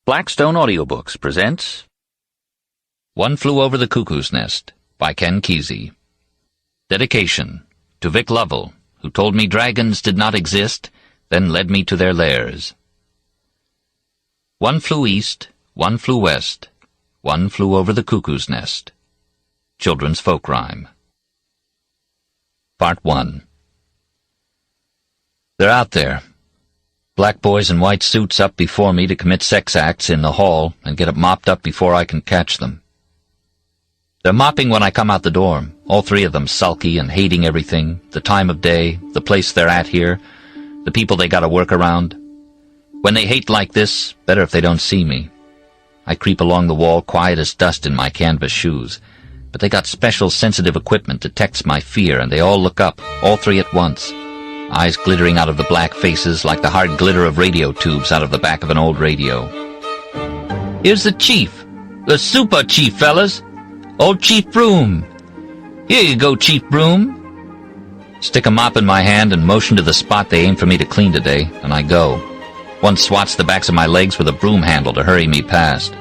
Blackstone Audiobooks presents One Flew Over the Cuckoo's Nest by Ken Kesey. Dedication to Vic Lovell, who told me dragons did not exist, then led me to their lairs. One flew east, one flew west, one flew over the cuckoo's nest. Children's Folk Rhyme. Part 1. They're out there. Black boys in white suits up before me to commit sex acts in the hall and get it mopped up before I can catch them. They're mopping when I come out the door, all three of them sulky and hating everything, the time of day, the place they're at here, the people they gotta work around. When they hate like this, better if they don't see me. I creep along the wall quiet as dust in my canvas shoes, but they got special sensitive equipment detects my fear, and they all look up, all three at once. Eyes glittering out of the black faces like the hard glitter of radio tubes out of the back of an old radio. "Here's the chief. The super chief, fellas. Old Chief Broom. Here you go, Chief Broom." Stick a mop in my hand and motion to the spot they aim for me to clean today, and I go. One swats the backs of my legs with a broom handle to hurry me past.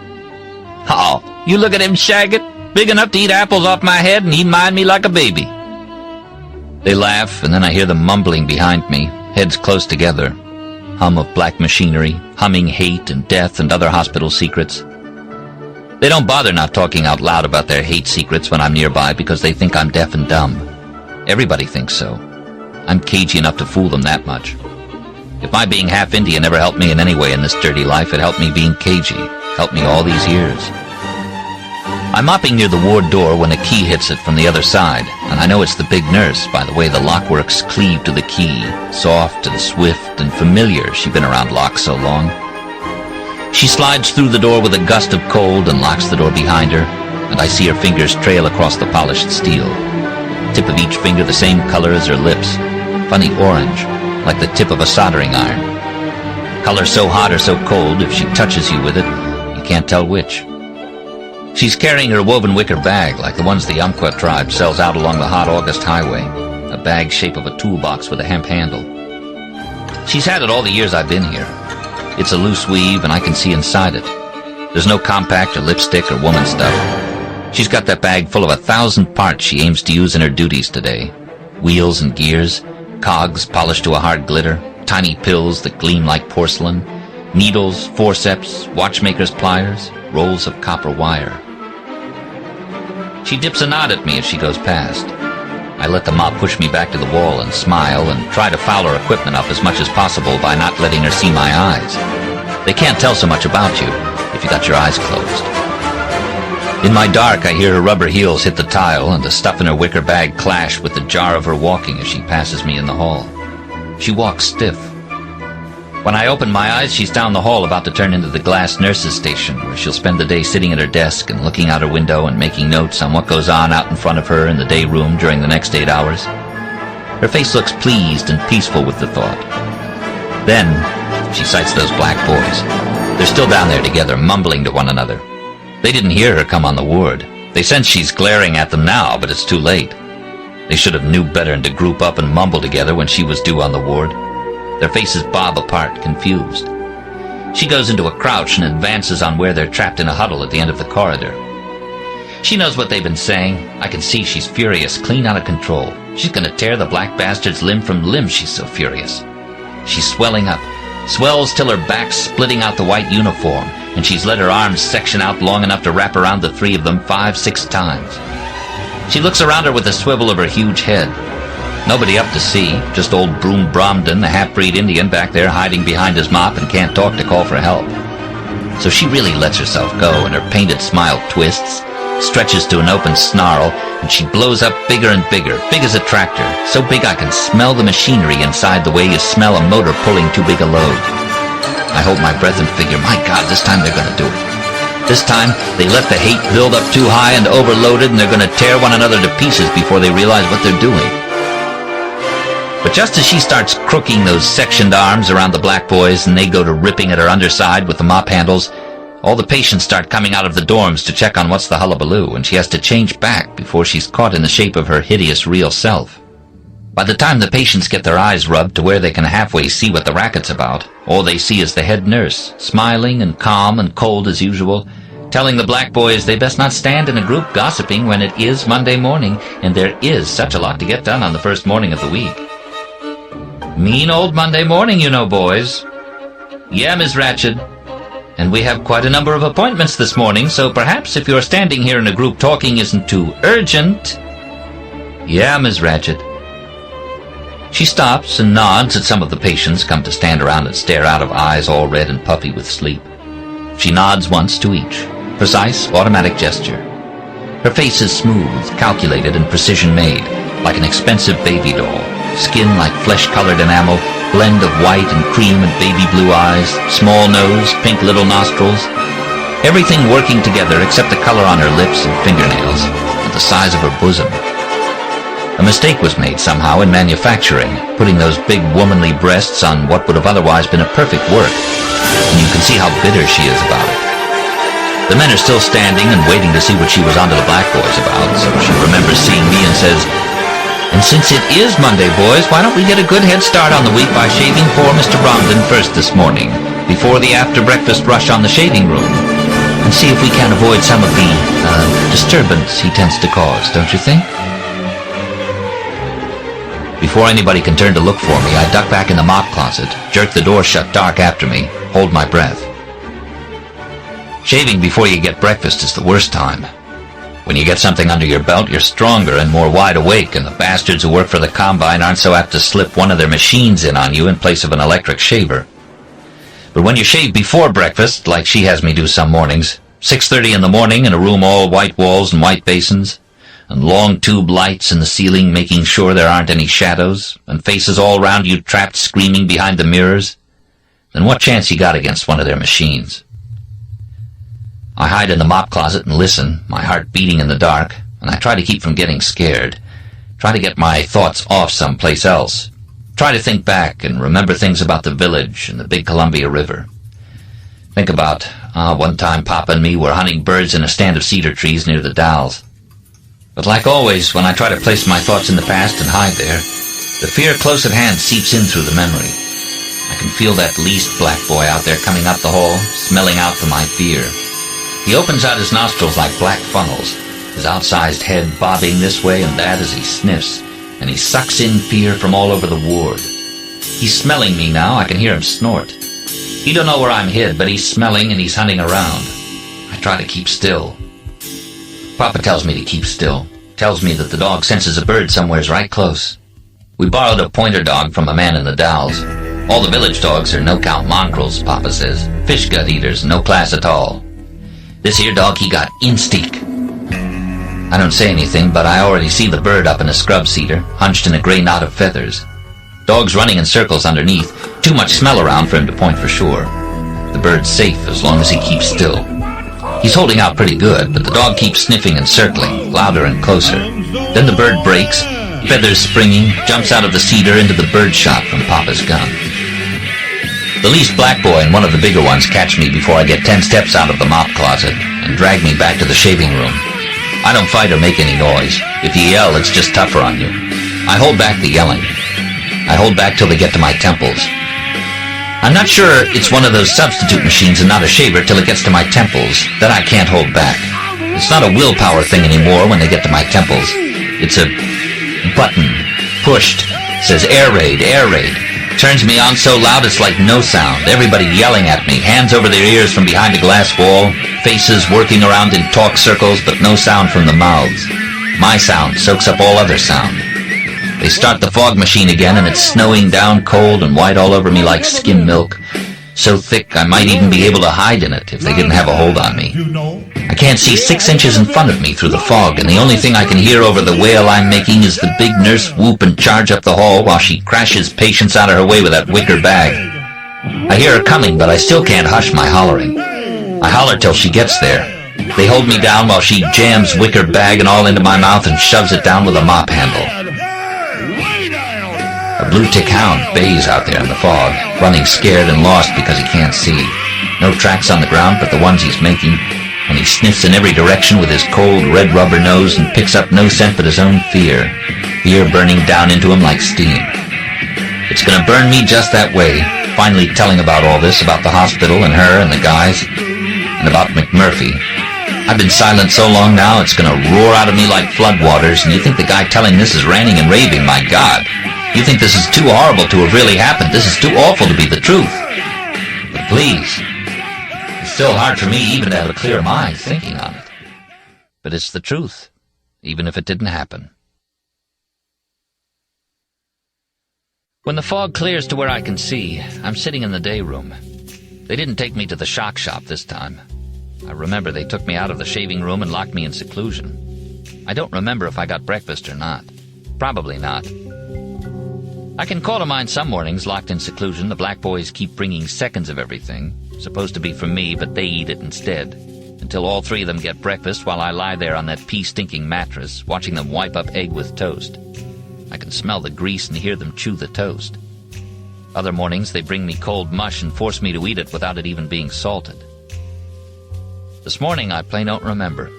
"Oh, you look at him, Shagget. Big enough to eat apples off my head, and he mind me like a baby." They laugh, and then I hear them mumbling behind me, heads close together. Hum of black machinery, humming hate and death and other hospital secrets. They don't bother not talking out loud about their hate secrets when I'm nearby because they think I'm deaf and dumb. Everybody thinks so. I'm cagey enough to fool them that much. If my being half Indian never helped me in any way in this dirty life, it helped me being cagey. Helped me all these years. I'm mopping near the ward door when a key hits it from the other side, and I know it's the big nurse by the way the lockworks cleave to the key, soft and swift and familiar, she's been around locks so long. She slides through the door with a gust of cold and locks the door behind her, and I see her fingers trail across the polished steel. Tip of each finger the same color as her lips, funny orange, like the tip of a soldering iron. Color so hot or so cold, if she touches you with it, you can't tell which. She's carrying her woven wicker bag like the ones the Umpqua tribe sells out along the hot August highway, a bag shape of a toolbox with a hemp handle. She's had it all the years I've been here. It's a loose weave, and I can see inside it. There's no compact or lipstick or woman stuff. She's got that bag full of 1,000 parts she aims to use in her duties today. Wheels and gears, cogs polished to a hard glitter, tiny pills that gleam like porcelain, needles, forceps, watchmaker's pliers, rolls of copper wire. She dips a nod at me as she goes past. I let the mop push me back to the wall and smile and try to foul her equipment up as much as possible by not letting her see my eyes. They can't tell so much about you if you got your eyes closed. In my dark, I hear her rubber heels hit the tile and the stuff in her wicker bag clash with the jar of her walking as she passes me in the hall. She walks stiff. When I open my eyes, she's down the hall about to turn into the glass nurse's station, where she'll spend the day sitting at her desk and looking out her window and making notes on what goes on out in front of her in the day room during the next 8 hours. Her face looks pleased and peaceful with the thought. Then, she sights those black boys. They're still down there together, mumbling to one another. They didn't hear her come on the ward. They sense she's glaring at them now, but it's too late. They should have knew better than to group up and mumble together when she was due on the ward. Their faces bob apart, confused. She goes into a crouch and advances on where they're trapped in a huddle at the end of the corridor. She knows what they've been saying. I can see she's furious, clean out of control. She's going to tear the black bastards limb from limb, she's so furious. She's swelling up, swells till her back's splitting out the white uniform, and she's let her arms section out long enough to wrap around the three of them 5-6 times. She looks around her with a swivel of her huge head. Nobody up to see, just old Broom Bromden, the half-breed Indian, back there hiding behind his mop and can't talk to call for help. So she really lets herself go, and her painted smile twists, stretches to an open snarl, and she blows up bigger and bigger, big as a tractor, so big I can smell the machinery inside the way you smell a motor pulling too big a load. I hold my breath and figure, my God, this time they're going to do it. This time, they let the hate build up too high and overloaded, and they're going to tear one another to pieces before they realize what they're doing. But just as she starts crooking those sectioned arms around the black boys and they go to ripping at her underside with the mop handles, all the patients start coming out of the dorms to check on what's the hullabaloo, and she has to change back before she's caught in the shape of her hideous real self. By the time the patients get their eyes rubbed to where they can halfway see what the racket's about, all they see is the head nurse, smiling and calm and cold as usual, telling the black boys they best not stand in a group gossiping when it is Monday morning, and there is such a lot to get done on the first morning of the week. Mean old Monday morning, you know, boys. Yeah, Miss Ratched. And we have quite a number of appointments this morning, so perhaps if you're standing here in a group talking isn't too urgent. Yeah, Miss Ratched. She stops and nods at some of the patients come to stand around and stare out of eyes all red and puffy with sleep. She nods once to each. Precise, automatic gesture. Her face is smooth, calculated, and precision-made, like an expensive baby doll. Skin like flesh-colored enamel, blend of white and cream and baby blue eyes, small nose, pink little nostrils. Everything working together except the color on her lips and fingernails, and the size of her bosom. A mistake was made somehow in manufacturing, putting those big womanly breasts on what would have otherwise been a perfect work, and you can see how bitter she is about it. The men are still standing and waiting to see what she was onto the black boys about, so she remembers seeing me and says, "And since it is Monday, boys, why don't we get a good head start on the week by shaving poor Mr. Bromden first this morning, before the after-breakfast rush on the shaving room, and see if we can avoid some of the, disturbance he tends to cause, don't you think?" Before anybody can turn to look for me, I duck back in the mop closet, jerk the door shut dark after me, hold my breath. Shaving before you get breakfast is the worst time. When you get something under your belt, you're stronger and more wide awake, and the bastards who work for the combine aren't so apt to slip one of their machines in on you in place of an electric shaver. But when you shave before breakfast, like she has me do some mornings, 6:30 in the morning in a room all white walls and white basins, and long tube lights in the ceiling making sure there aren't any shadows, and faces all round you trapped screaming behind the mirrors, then what chance you got against one of their machines? I hide in the mop closet and listen, my heart beating in the dark, and I try to keep from getting scared, try to get my thoughts off someplace else, try to think back and remember things about the village and the big Columbia River. Think about, one time Papa and me were hunting birds in a stand of cedar trees near the Dalles. But like always, when I try to place my thoughts in the past and hide there, the fear close at hand seeps in through the memory. I can feel that least black boy out there coming up the hall, smelling out for my fear. He opens out his nostrils like black funnels, his outsized head bobbing this way and that as he sniffs, and he sucks in fear from all over the ward. He's smelling me now, I can hear him snort. He don't know where I'm hid, but he's smelling and he's hunting around. I try to keep still. Papa tells me to keep still, tells me that the dog senses a bird somewheres right close. We borrowed a pointer dog from a man in the Dalles. All the village dogs are no-count mongrels, Papa says. Fish gut eaters, no class at all. This here dog, he got instinct. I don't say anything, but I already see the bird up in a scrub cedar, hunched in a gray knot of feathers. Dog's running in circles underneath, too much smell around for him to point for sure. The bird's safe as long as he keeps still. He's holding out pretty good, but the dog keeps sniffing and circling, louder and closer. Then the bird breaks, feathers springing, jumps out of the cedar into the bird shot from Papa's gun. The least black boy and one of the bigger ones catch me before I get 10 steps out of the mop closet and drag me back to the shaving room. I don't fight or make any noise. If you yell, it's just tougher on you. I hold back the yelling. I hold back till they get to my temples. I'm not sure it's one of those substitute machines and not a shaver till it gets to my temples. Then I can't hold back. It's not a willpower thing anymore when they get to my temples. It's a button. Pushed. Says air raid, air raid. Turns me on so loud it's like no sound. Everybody yelling at me, hands over their ears from behind a glass wall, faces working around in talk circles but no sound from the mouths. My sound soaks up all other sound. They start the fog machine again and it's snowing down cold and white all over me like skim milk. So thick I might even be able to hide in it if they didn't have a hold on me. I can't see 6 inches in front of me through the fog, and the only thing I can hear over the wail I'm making is the big nurse whoop and charge up the hall while she crashes patients out of her way with that wicker bag. I hear her coming, but I still can't hush my hollering. I holler till she gets there. They hold me down while she jams wicker bag and all into my mouth and shoves it down with a mop handle. A blue-tick hound bays out there in the fog, running scared and lost because he can't see. No tracks on the ground but the ones he's making, and he sniffs in every direction with his cold red rubber nose and picks up no scent but his own fear. fear burning down into him like steam. It's going to burn me just that way, finally telling about all this, about the hospital and her and the guys, and about McMurphy. I've been silent so long now, it's going to roar out of me like floodwaters, and you think the guy telling this is ranting and raving, my God. You think this is too horrible to have really happened. This is too awful to be the truth. But please, it's still hard for me even to have a clear mind thinking on it. But it's the truth, even if it didn't happen. When the fog clears to where I can see, I'm sitting in the day room. They didn't take me to the shock shop this time. I remember they took me out of the shaving room and locked me in seclusion. I don't remember if I got breakfast or not. Probably not. I can call to mind some mornings locked in seclusion. The black boys keep bringing seconds of everything, supposed to be for me, but they eat it instead, until all three of them get breakfast while I lie there on that pea-stinking mattress, watching them wipe up egg with toast. I can smell the grease and hear them chew the toast. Other mornings they bring me cold mush and force me to eat it without it even being salted. This morning I plain don't remember.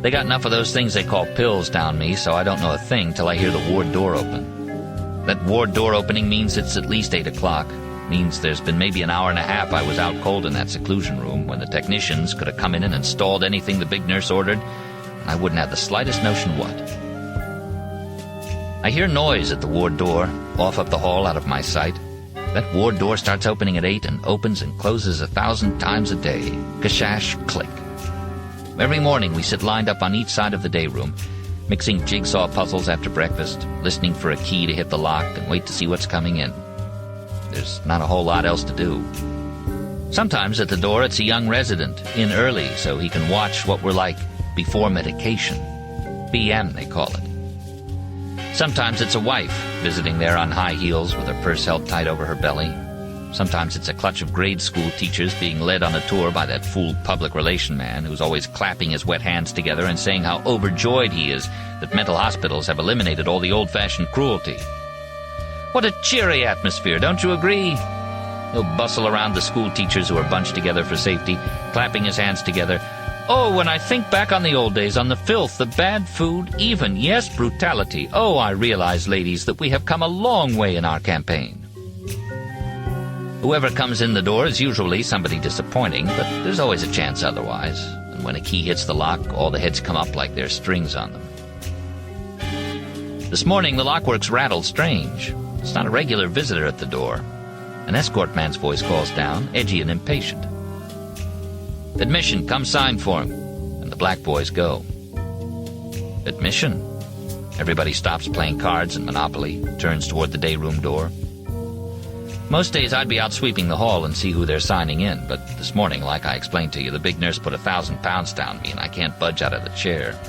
They got enough of those things they call pills down me, so I don't know a thing till I hear the ward door open. That ward door opening means it's at least 8 o'clock. Means there's been maybe an hour and a half I was out cold in that seclusion room when the technicians could have come in and installed anything the big nurse ordered, and I wouldn't have the slightest notion what. I hear noise at the ward door, off up the hall out of my sight. That ward door starts opening at 8 and opens and closes 1,000 times a day. Kashash, click. Every morning we sit lined up on each side of the day room, mixing jigsaw puzzles after breakfast, listening for a key to hit the lock and wait to see what's coming in. There's not a whole lot else to do. Sometimes at the door it's a young resident, in early, so he can watch what we're like before medication. BM, they call it. Sometimes it's a wife, visiting there on high heels with her purse held tight over her belly. Sometimes it's a clutch of grade school teachers being led on a tour by that fool public relation man who's always clapping his wet hands together and saying how overjoyed he is that mental hospitals have eliminated all the old-fashioned cruelty. What a cheery atmosphere, don't you agree? He'll bustle around the school teachers who are bunched together for safety, clapping his hands together. Oh, when I think back on the old days, on the filth, the bad food, even, yes, brutality, oh, I realize, ladies, that we have come a long way in our campaign. Whoever comes in the door is usually somebody disappointing, but there's always a chance otherwise, and when a key hits the lock, all the heads come up like there's strings on them. This morning, the lockworks rattled strange. It's not a regular visitor at the door. An escort man's voice calls down, edgy and impatient. Admission, come sign for him. And the black boys go. Admission. Everybody stops playing cards and Monopoly, turns toward the day room door. Most days I'd be out sweeping the hall and see who they're signing in, but this morning, like I explained to you, the big nurse put 1,000 pounds down me and I can't budge out of the chair.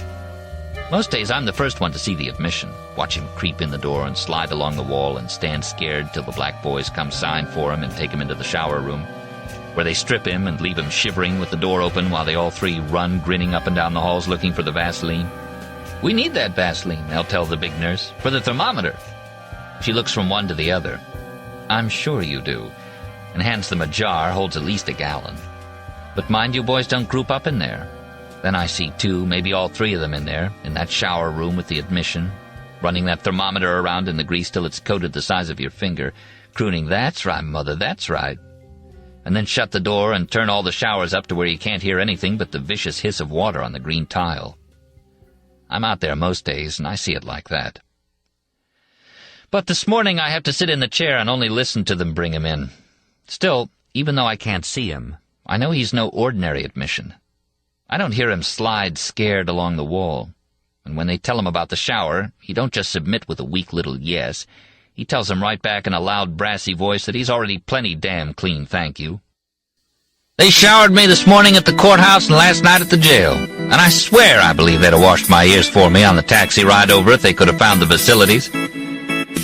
Most days I'm the first one to see the admission, watch him creep in the door and slide along the wall and stand scared till the black boys come sign for him and take him into the shower room, where they strip him and leave him shivering with the door open while they all three run grinning up and down the halls looking for the Vaseline. We need that Vaseline, they'll tell the big nurse, for the thermometer. She looks from one to the other. I'm sure you do, and hands them a jar, holds at least a gallon. But mind you boys don't group up in there. Then I see 2, maybe all 3 of them in there, in that shower room with the admission, running that thermometer around in the grease till it's coated the size of your finger, crooning, "That's right, Mother, that's right." And then shut the door and turn all the showers up to where you can't hear anything but the vicious hiss of water on the green tile. I'm out there most days, and I see it like that. But this morning I have to sit in the chair and only listen to them bring him in. Still, even though I can't see him, I know he's no ordinary admission. I don't hear him slide scared along the wall. And when they tell him about the shower, he don't just submit with a weak little yes. He tells them right back in a loud, brassy voice that he's already plenty damn clean, thank you. They showered me this morning at the courthouse and last night at the jail. And I swear I believe they'd have washed my ears for me on the taxi ride over if they could have found the facilities.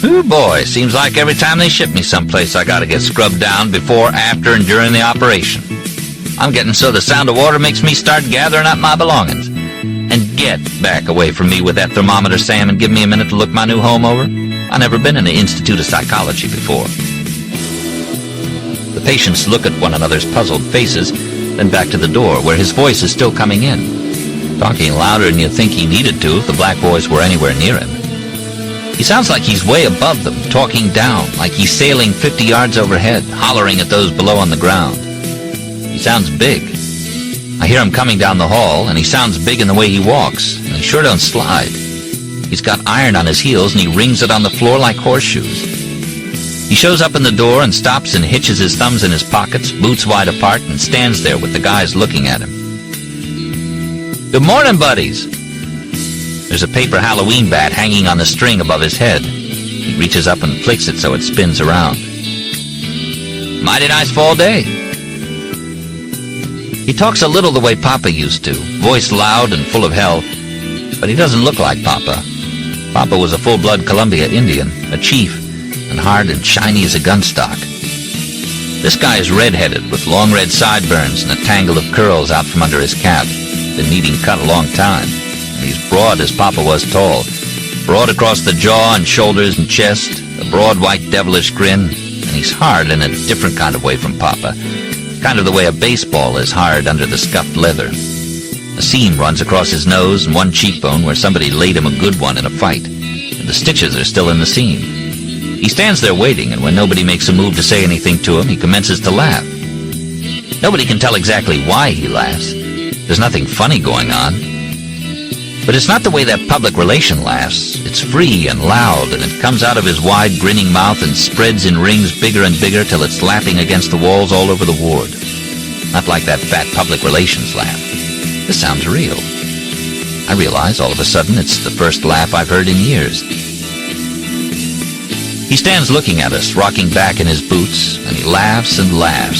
Ooh, boy, seems like every time they ship me someplace I gotta get scrubbed down before, after, and during the operation. I'm getting so the sound of water makes me start gathering up my belongings. And get back away from me with that thermometer, Sam, and give me a minute to look my new home over. I've never been in the Institute of Psychology before. The patients look at one another's puzzled faces, then back to the door, where his voice is still coming in, talking louder than you'd think he needed to if the black boys were anywhere near him. He sounds like he's way above them, talking down, like he's sailing 50 yards overhead, hollering at those below on the ground. He sounds big. I hear him coming down the hall, and he sounds big in the way he walks, and he sure don't slide. He's got iron on his heels, and he rings it on the floor like horseshoes. He shows up in the door and stops and hitches his thumbs in his pockets, boots wide apart, and stands there with the guys looking at him. "Good morning, buddies." There's a paper Halloween bat hanging on the string above his head. He reaches up and flicks it so it spins around. "Mighty nice fall day." He talks a little the way Papa used to, voice loud and full of hell, but he doesn't look like Papa. Papa was a full-blood Columbia Indian, a chief, and hard and shiny as a gunstock. This guy is red-headed, with long red sideburns and a tangle of curls out from under his cap. Been needing cut a long time. He's broad as Papa was tall, broad across the jaw and shoulders and chest, a broad white devilish grin, and he's hard in a different kind of way from Papa, kind of the way a baseball is hard under the scuffed leather. A seam runs across his nose and one cheekbone where somebody laid him a good one in a fight, and the stitches are still in the seam. He stands there waiting, and when nobody makes a move to say anything to him, he commences to laugh. Nobody can tell exactly why he laughs. There's nothing funny going on. But it's not the way that public relation laughs. It's free and loud, and it comes out of his wide, grinning mouth and spreads in rings bigger and bigger till it's lapping against the walls all over the ward. Not like that fat public relations laugh. This sounds real. I realize all of a sudden it's the first laugh I've heard in years. He stands looking at us, rocking back in his boots, and he laughs and laughs.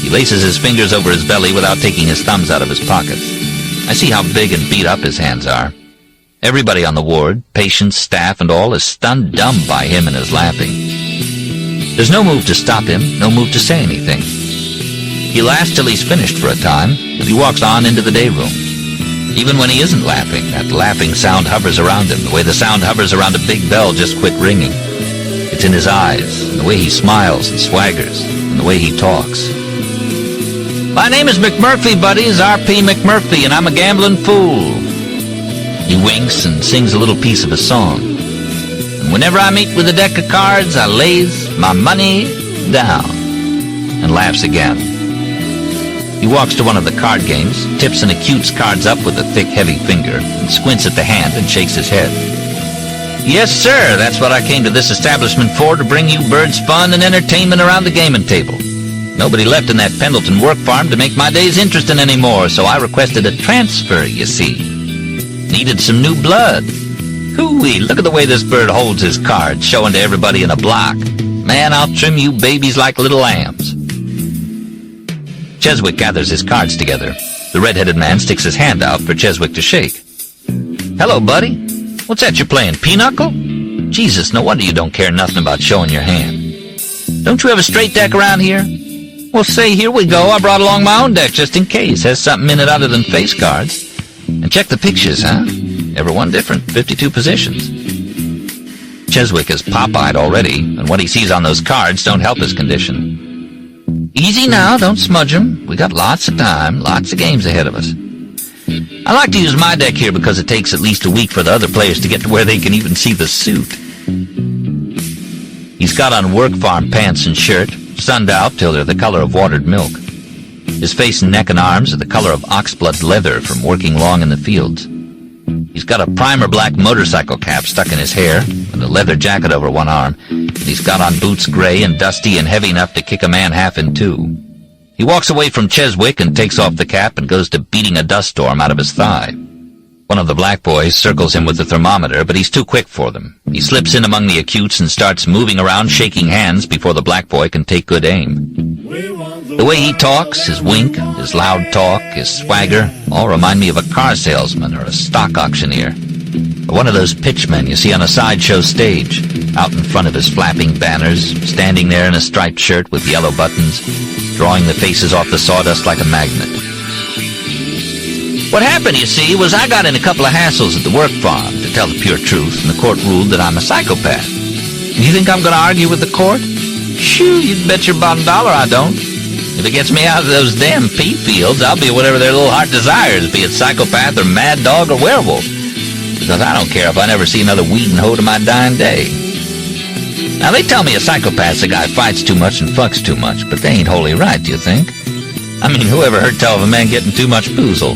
He laces his fingers over his belly without taking his thumbs out of his pockets. I see how big and beat up his hands are. Everybody on the ward, patients, staff, and all, is stunned dumb by him and his laughing. There's no move to stop him, no move to say anything. He laughs till he's finished for a time, and he walks on into the day room. Even when he isn't laughing, that laughing sound hovers around him, the way the sound hovers around a big bell just quit ringing. It's in his eyes, and the way he smiles and swaggers, and the way he talks. "My name is McMurphy, buddies, R.P. McMurphy, and I'm a gambling fool." He winks and sings a little piece of a song. "And whenever I meet with a deck of cards, I lays my money down," and laughs again. He walks to one of the card games, tips and acutes cards up with a thick, heavy finger, and squints at the hand and shakes his head. "Yes, sir, that's what I came to this establishment for, to bring you birds fun and entertainment around the gaming table. Nobody left in that Pendleton work farm to make my days interesting anymore, so I requested a transfer, you see. Needed some new blood. Hooey, look at the way this bird holds his cards, showing to everybody in a block. Man, I'll trim you babies like little lambs." Cheswick gathers his cards together. The red-headed man sticks his hand out for Cheswick to shake. "Hello, buddy. What's that you're playing, pinochle? Jesus, no wonder you don't care nothing about showing your hand. Don't you have a straight deck around here? Well, say, here we go. I brought along my own deck just in case. Has something in it other than face cards. And check the pictures, huh? Every one different, 52 positions." Cheswick is pop-eyed already, and what he sees on those cards don't help his condition. "Easy now, don't smudge 'em. We got lots of time, lots of games ahead of us. I like to use my deck here because it takes at least a week for the other players to get to where they can even see the suit." He's got on work farm pants and shirt, sunned out till they're the color of watered milk. His face and neck and arms are the color of oxblood leather from working long in the fields. He's got a primer black motorcycle cap stuck in his hair, and a leather jacket over one arm, and he's got on boots gray and dusty and heavy enough to kick a man half in two. He walks away from Cheswick and takes off the cap and goes to beating a dust storm out of his thigh. One of the black boys circles him with the thermometer, but he's too quick for them. He slips in among the acutes and starts moving around shaking hands before the black boy can take good aim. The way he talks, his wink, his loud talk, his swagger, all remind me of a car salesman or a stock auctioneer. Or one of those pitchmen you see on a sideshow stage, out in front of his flapping banners, standing there in a striped shirt with yellow buttons, drawing the faces off the sawdust like a magnet. What happened, you see, was I got in a couple of hassles at the work farm, to tell the pure truth, and the court ruled that I'm a psychopath. And you think I'm going to argue with the court? Shoo, you'd bet your bottom dollar I don't. If it gets me out of those damn pea fields, I'll be whatever their little heart desires, be it psychopath or mad dog or werewolf. because I don't care if I never see another weed and hoe to my dying day. Now, they tell me a psychopath's a guy who fights too much and fucks too much, but they ain't wholly right, do you think? I mean, who ever heard tell of a man getting too much boozle?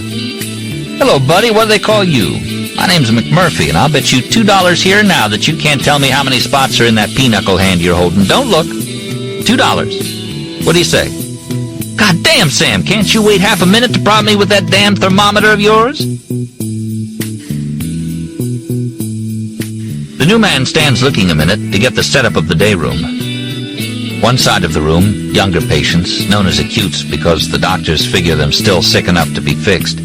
Hello, buddy, what do they call you? My name's McMurphy, and I'll bet you $2 here now that you can't tell me how many spots are in that pinochle hand you're holding. Don't look. $2. What do you say? God damn, Sam, can't you wait half a minute to prod me with that damn thermometer of yours? The new man stands looking a minute to get the setup of the day room. One side of the room, younger patients, known as acutes because the doctors figure them still sick enough to be fixed,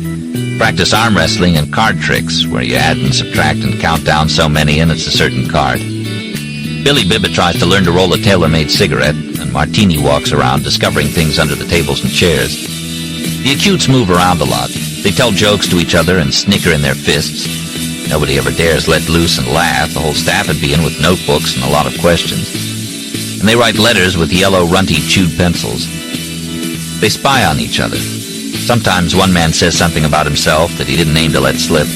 practice arm wrestling and card tricks, where you add and subtract and count down so many and it's a certain card. Billy Bibbit tries to learn to roll a tailor-made cigarette, and Martini walks around discovering things under the tables and chairs. The acutes move around a lot. They tell jokes to each other and snicker in their fists. Nobody ever dares let loose and laugh. The whole staff would be in with notebooks and a lot of questions. And they write letters with yellow, runty, chewed pencils. They spy on each other. Sometimes one man says something about himself that he didn't aim to let slip.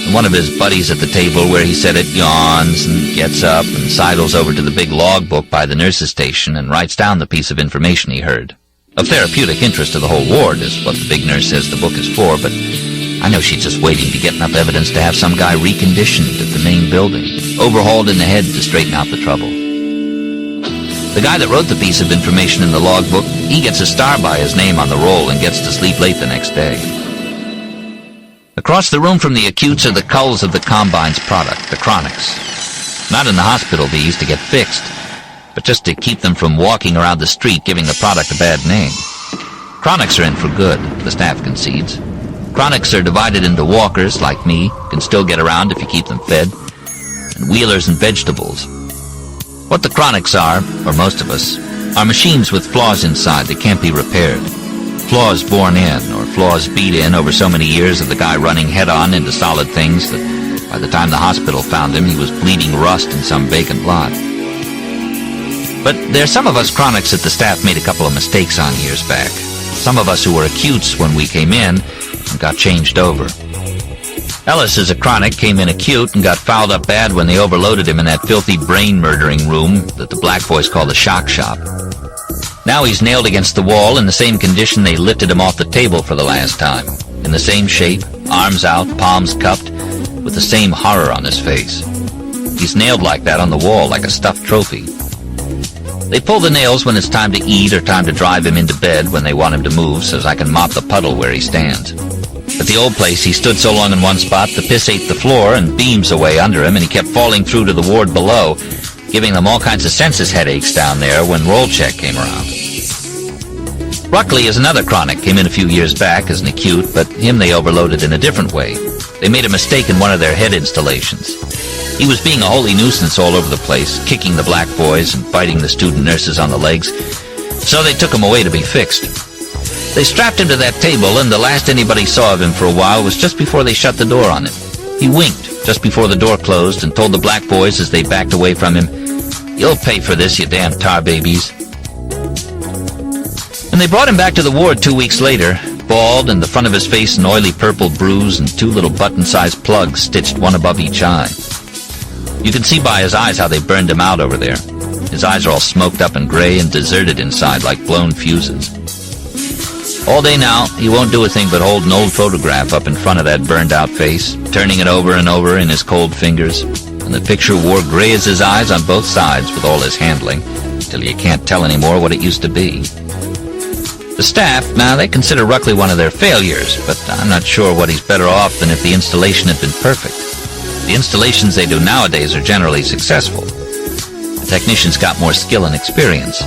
And one of his buddies at the table where he said it yawns and gets up and sidles over to the big logbook by the nurse's station and writes down the piece of information he heard. Of therapeutic interest to the whole ward is what the big nurse says the book is for, but I know she's just waiting to get enough evidence to have some guy reconditioned at the main building, overhauled in the head to straighten out the trouble. The guy that wrote the piece of information in the logbook, he gets a star by his name on the roll and gets to sleep late the next day. Across the room from the acutes are the culls of the Combine's product, the chronics. Not in the hospital these to get fixed, but just to keep them from walking around the street giving the product a bad name. Chronics are in for good, the staff concedes. Chronics are divided into walkers, like me, can still get around if you keep them fed, and wheelers and vegetables. What the chronics are, or most of us, are machines with flaws inside that can't be repaired. Flaws born in, or flaws beat in over so many years of the guy running head-on into solid things that by the time the hospital found him, he was bleeding rust in some vacant lot. But there's some of us chronics that the staff made a couple of mistakes on years back. Some of us who were acutes when we came in and got changed over. Ellis is a chronic, came in acute, and got fouled up bad when they overloaded him in that filthy brain-murdering room that the black boys call the shock shop. Now he's nailed against the wall in the same condition they lifted him off the table for the last time. In the same shape, arms out, palms cupped, with the same horror on his face. He's nailed like that on the wall, like a stuffed trophy. They pull the nails when it's time to eat or time to drive him into bed when they want him to move so I can mop the puddle where he stands. At the old place, he stood so long in one spot, the piss ate the floor and beams away under him, and he kept falling through to the ward below, giving them all kinds of census headaches down there when roll check came around. Ruckley is another chronic, came in a few years back as an acute, but him they overloaded in a different way. They made a mistake in one of their head installations. He was being a holy nuisance all over the place, kicking the black boys and biting the student nurses on the legs, so they took him away to be fixed. They strapped him to that table, and the last anybody saw of him for a while was just before they shut the door on him. He winked just before the door closed and told the black boys as they backed away from him, "You'll pay for this, you damn tar babies." And they brought him back to the ward 2 weeks later, bald and the front of his face an oily purple bruise and 2 little button-sized plugs stitched one above each eye. You can see by his eyes how they burned him out over there. His eyes are all smoked up and gray and deserted inside like blown fuses. All day now, he won't do a thing but hold an old photograph up in front of that burned-out face, turning it over and over in his cold fingers, and the picture wore gray as his eyes on both sides with all his handling, till you can't tell anymore what it used to be. The staff, now, they consider Ruckley one of their failures, but I'm not sure what he's better off than if the installation had been perfect. The installations they do nowadays are generally successful. The technicians got more skill and experience.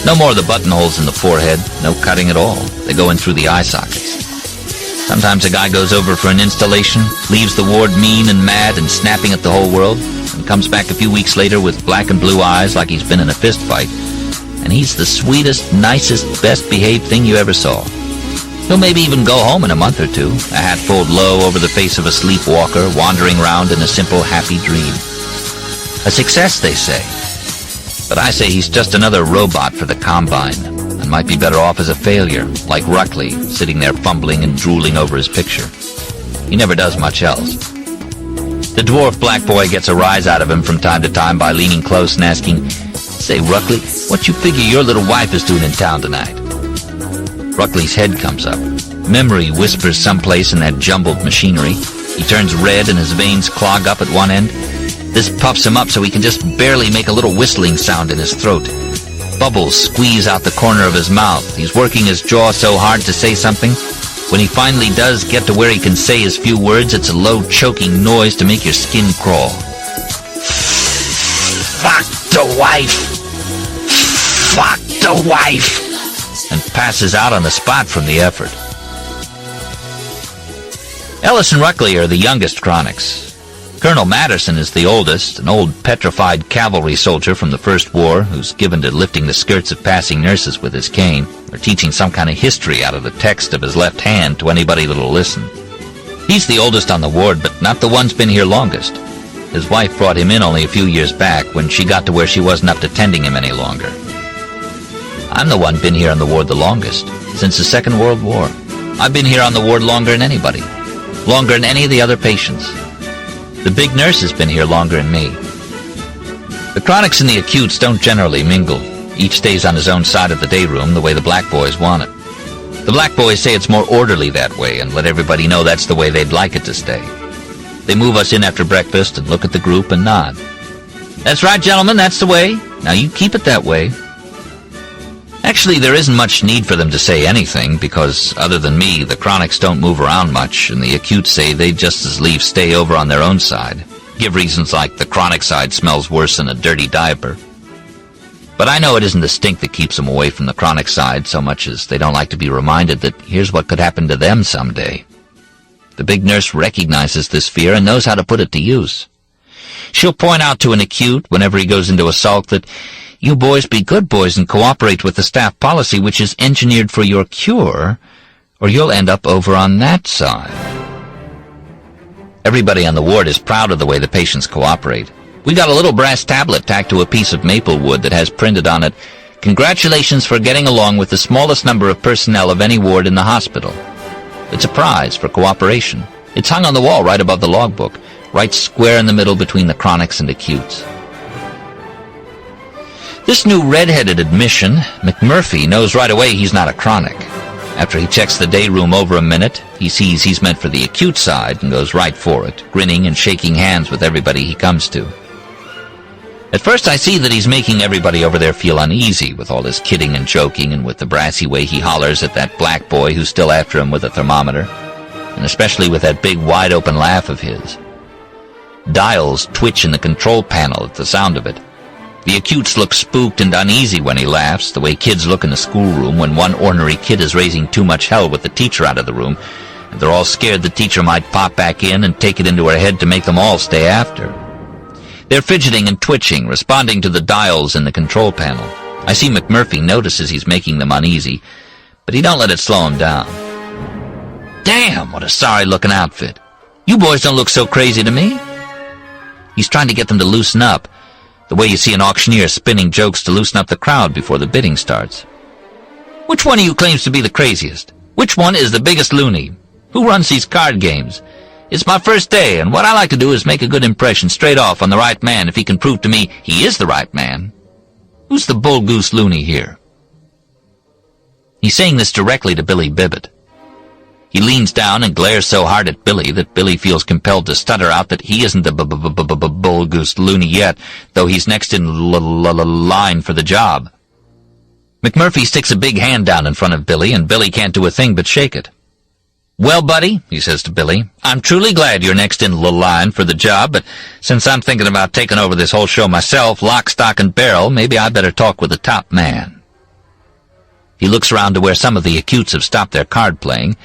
No more of the buttonholes in the forehead, no cutting at all. They go in through the eye sockets. Sometimes a guy goes over for an installation, leaves the ward mean and mad and snapping at the whole world, and comes back a few weeks later with black and blue eyes like he's been in a fist fight. And he's the sweetest, nicest, best-behaved thing you ever saw. He'll maybe even go home in a month or two, a hat pulled low over the face of a sleepwalker, wandering around in a simple, happy dream. A success, they say. But I say he's just another robot for the Combine, and might be better off as a failure, like Ruckley, sitting there fumbling and drooling over his picture. He never does much else. The dwarf black boy gets a rise out of him from time to time by leaning close and asking, "Say, Ruckley, what you figure your little wife is doing in town tonight?" Ruckley's head comes up. Memory whispers someplace in that jumbled machinery. He turns red and his veins clog up at one end. This puffs him up so he can just barely make a little whistling sound in his throat. Bubbles squeeze out the corner of his mouth. He's working his jaw so hard to say something. When he finally does get to where he can say his few words, it's a low, choking noise to make your skin crawl. "Fuck the wife! Fuck the wife!" and passes out on the spot from the effort. Ellis and Ruckley are the youngest Chronics. Colonel Madison is the oldest, an old petrified cavalry soldier from the First War who's given to lifting the skirts of passing nurses with his cane, or teaching some kind of history out of the text of his left hand to anybody that'll listen. He's the oldest on the ward, but not the one's been here longest. His wife brought him in only a few years back when she got to where she wasn't up to tending him any longer. I'm the one been here on the ward the longest, since the Second World War. I've been here on the ward longer than anybody, longer than any of the other patients. The big nurse has been here longer than me. The Chronics and the acutes don't generally mingle. Each stays on his own side of the day room the way the black boys want it. The black boys say it's more orderly that way and let everybody know that's the way they'd like it to stay. They move us in after breakfast and look at the group and nod. "That's right, gentlemen, that's the way. Now you keep it that way." Actually, there isn't much need for them to say anything, because other than me, the Chronics don't move around much, and the acutes say they'd just as lief stay over on their own side. Give reasons like the Chronic side smells worse than a dirty diaper. But I know it isn't the stink that keeps them away from the Chronic side so much as they don't like to be reminded that here's what could happen to them someday. The big nurse recognizes this fear and knows how to put it to use. She'll point out to an acute, whenever he goes into a sulk, that you boys be good boys and cooperate with the staff policy which is engineered for your cure, or you'll end up over on that side. Everybody on the ward is proud of the way the patients cooperate. We got a little brass tablet tacked to a piece of maple wood that has printed on it, "Congratulations for getting along with the smallest number of personnel of any ward in the hospital." It's a prize for cooperation. It's hung on the wall right above the logbook, right square in the middle between the Chronics and acutes. This new red-headed admission, McMurphy, knows right away he's not a Chronic. After he checks the day room over a minute, he sees he's meant for the acute side and goes right for it, grinning and shaking hands with everybody he comes to. At first I see that he's making everybody over there feel uneasy with all his kidding and joking and with the brassy way he hollers at that black boy who's still after him with a thermometer, and especially with that big wide-open laugh of his. Dials twitch in the control panel at the sound of it. The acutes look spooked and uneasy when he laughs, the way kids look in the schoolroom when one ornery kid is raising too much hell with the teacher out of the room, and they're all scared the teacher might pop back in and take it into her head to make them all stay after. They're fidgeting and twitching, responding to the dials in the control panel. I see McMurphy notices he's making them uneasy, but he don't let it slow him down. "Damn, what a sorry-looking outfit. You boys don't look so crazy to me." He's trying to get them to loosen up, the way you see an auctioneer spinning jokes to loosen up the crowd before the bidding starts. "Which one of you claims to be the craziest? Which one is the biggest loony? Who runs these card games? It's my first day, and what I like to do is make a good impression straight off on the right man if he can prove to me he is the right man. Who's the bull-goose loony here?" He's saying this directly to Billy Bibbett. He leans down and glares so hard at Billy that Billy feels compelled to stutter out that he isn't the bull-goose loony yet, though he's next in line for the job. McMurphy sticks a big hand down in front of Billy, and Billy can't do a thing but shake it. "Well, buddy," he says to Billy, "I'm truly glad you're next in line for the job, but since I'm thinking about taking over this whole show myself, lock, stock, and barrel, maybe I better talk with the top man." He looks around to where some of the acutes have stopped their card playing,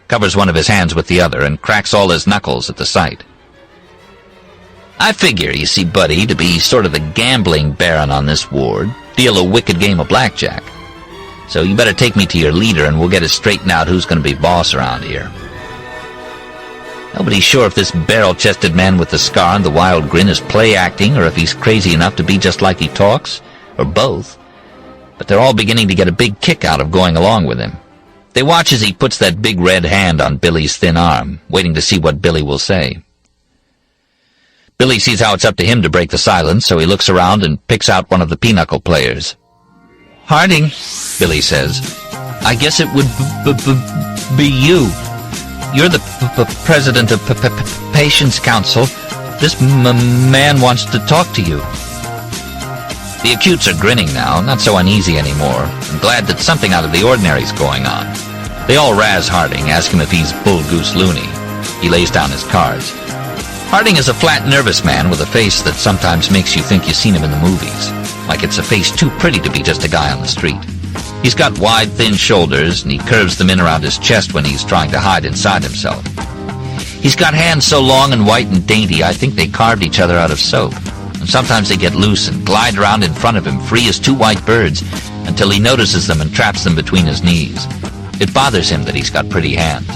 covers one of his hands with the other, and cracks all his knuckles at the sight. "I figure, you see, buddy, to be sort of the gambling baron on this ward, deal a wicked game of blackjack. So you better take me to your leader and we'll get it straightened out who's going to be boss around here." Nobody's sure if this barrel-chested man with the scar and the wild grin is play-acting or if he's crazy enough to be just like he talks, or both. But they're all beginning to get a big kick out of going along with him. They watch as he puts that big red hand on Billy's thin arm, waiting to see what Billy will say. Billy sees how it's up to him to break the silence, so he looks around and picks out one of the pinochle players. "Harding," Billy says, "I guess it would be you. You're the president of Patients Council. This man wants to talk to you." The acutes are grinning now, not so uneasy anymore, and glad that something out of the ordinary's going on. They all razz Harding, ask him if he's bull goose loony. He lays down his cards. Harding is a flat, nervous man with a face that sometimes makes you think you've seen him in the movies, like it's a face too pretty to be just a guy on the street. He's got wide, thin shoulders, and he curves them in around his chest when he's trying to hide inside himself. He's got hands so long and white and dainty, I think they carved each other out of soap. And sometimes they get loose and glide around in front of him, free as two white birds, until he notices them and traps them between his knees. It bothers him that he's got pretty hands.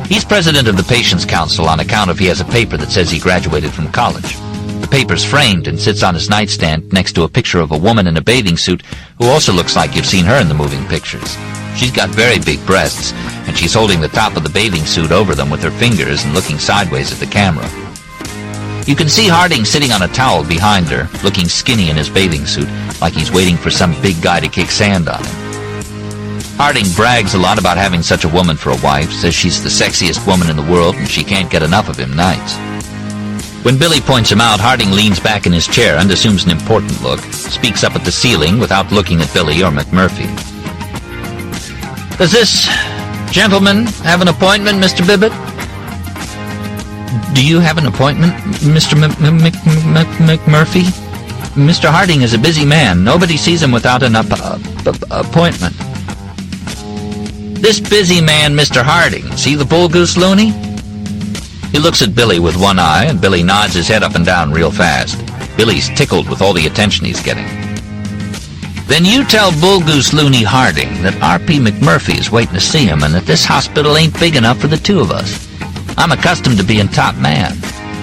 He's president of the Patients Council on account of he has a paper that says he graduated from college. The paper's framed and sits on his nightstand next to a picture of a woman in a bathing suit who also looks like you've seen her in the moving pictures. She's got very big breasts, and she's holding the top of the bathing suit over them with her fingers and looking sideways at the camera. You can see Harding sitting on a towel behind her, looking skinny in his bathing suit, like he's waiting for some big guy to kick sand on him. Harding brags a lot about having such a woman for a wife, says she's the sexiest woman in the world and she can't get enough of him nights. When Billy points him out, Harding leans back in his chair and assumes an important look, speaks up at the ceiling without looking at Billy or McMurphy. "Does this gentleman have an appointment, Mr. Bibbett?" "Do you have an appointment, Mr. McMurphy? Mr. Harding is a busy man. Nobody sees him without an appointment." "This busy man, Mr. Harding, is he the bull goose loony?" He looks at Billy with one eye, and Billy nods his head up and down real fast. Billy's tickled with all the attention he's getting. "Then you tell bull goose loony Harding that R.P. McMurphy is waiting to see him and that this hospital ain't big enough for the two of us. I'm accustomed to being top man.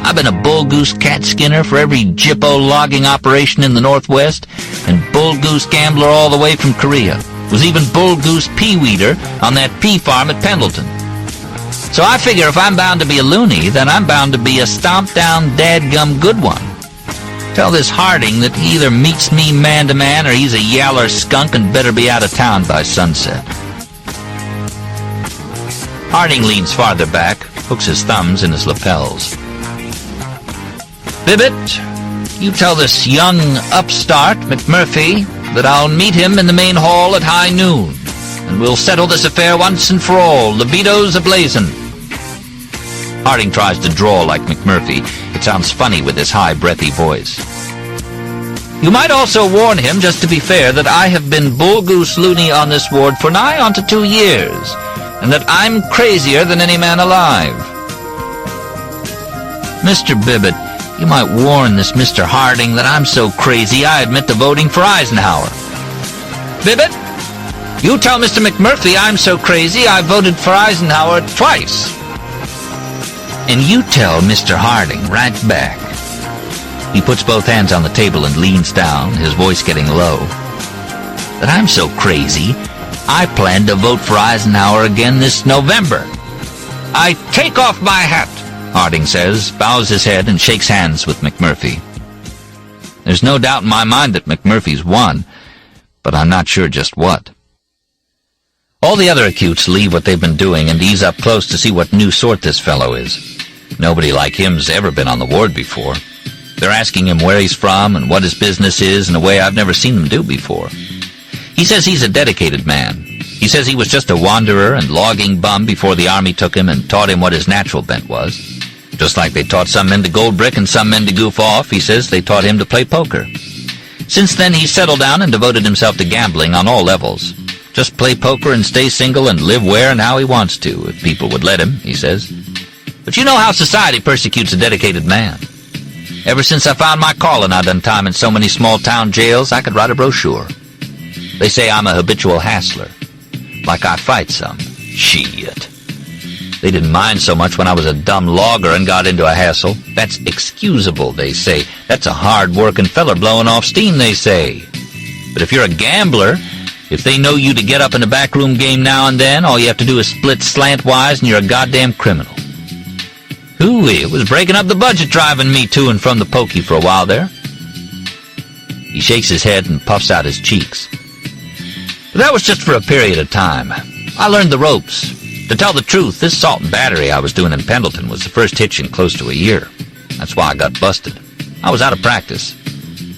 I've been a bull goose cat skinner for every Jippo logging operation in the Northwest, and bull goose gambler all the way from Korea. Was even bull goose pea weeder on that pea farm at Pendleton. So I figure if I'm bound to be a loony, then I'm bound to be a stomp-down, dadgum good one. Tell this Harding that he either meets me man-to-man or he's a yaller skunk and better be out of town by sunset." Harding leans farther back, hooks his thumbs in his lapels. "Bibbett, you tell this young upstart, McMurphy, that I'll meet him in the main hall at high noon, and we'll settle this affair once and for all, libidos ablazing." Harding tries to drawl like McMurphy. It sounds funny with his high, breathy voice. "You might also warn him, just to be fair, that I have been bull goose loony on this ward for nigh onto 2 years, and that I'm crazier than any man alive." "Mr. Bibbett, you might warn this Mr. Harding that I'm so crazy I admit to voting for Eisenhower." "Bibbett, you tell Mr. McMurphy I'm so crazy I voted for Eisenhower twice." "And you tell Mr. Harding right back." He puts both hands on the table and leans down, his voice getting low, "that I'm so crazy I plan to vote for Eisenhower again this November." "I take off my hat," Harding says, bows his head, and shakes hands with McMurphy. There's no doubt in my mind that McMurphy's won, but I'm not sure just what. All the other acutes leave what they've been doing and ease up close to see what new sort this fellow is. Nobody like him's ever been on the ward before. They're asking him where he's from and what his business is in a way I've never seen them do before. He says he's a dedicated man. He says he was just a wanderer and logging bum before the Army took him and taught him what his natural bent was. Just like they taught some men to gold brick and some men to goof off, he says they taught him to play poker. Since then, he's settled down and devoted himself to gambling on all levels. Just play poker and stay single and live where and how he wants to, if people would let him, he says. But you know how society persecutes a dedicated man. Ever since I found my calling, I done time in so many small-town jails I could write a brochure. They say I'm a habitual hassler. Like I fight some. Shit. They didn't mind so much when I was a dumb logger and got into a hassle. That's excusable, they say. That's a hard-working feller blowing off steam, they say. But if you're a gambler, if they know you to get up in a backroom game now and then, all you have to do is split slantwise and you're a goddamn criminal. Hooey, it was breaking up the budget driving me to and from the pokey for a while there. He shakes his head and puffs out his cheeks. But that was just for a period of time. I learned the ropes. To tell the truth, this assault and battery I was doing in Pendleton was the first hitch in close to a year. That's why I got busted. I was out of practice.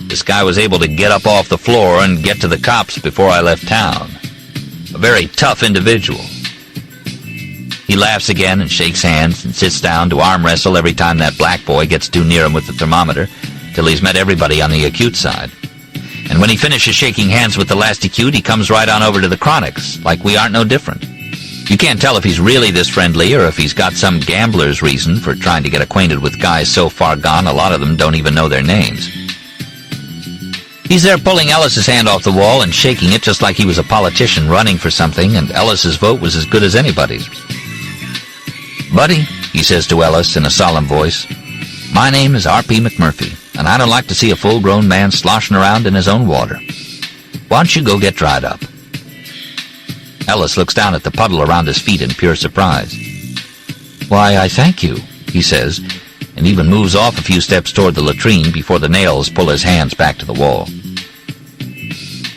This guy was able to get up off the floor and get to the cops before I left town. A very tough individual. He laughs again and shakes hands and sits down to arm wrestle every time that black boy gets too near him with the thermometer, till he's met everybody on the acute side. And when he finishes shaking hands with the last acute, he comes right on over to the chronics, like we aren't no different. You can't tell if he's really this friendly or if he's got some gambler's reason for trying to get acquainted with guys so far gone a lot of them don't even know their names. He's there pulling Ellis's hand off the wall and shaking it just like he was a politician running for something, and Ellis's vote was as good as anybody's. "Buddy," he says to Ellis in a solemn voice, "my name is R.P. McMurphy, and I don't like to see a full-grown man sloshing around in his own water. Why don't you go get dried up?" Ellis looks down at the puddle around his feet in pure surprise. "Why, I thank you," he says, and even moves off a few steps toward the latrine before the nails pull his hands back to the wall.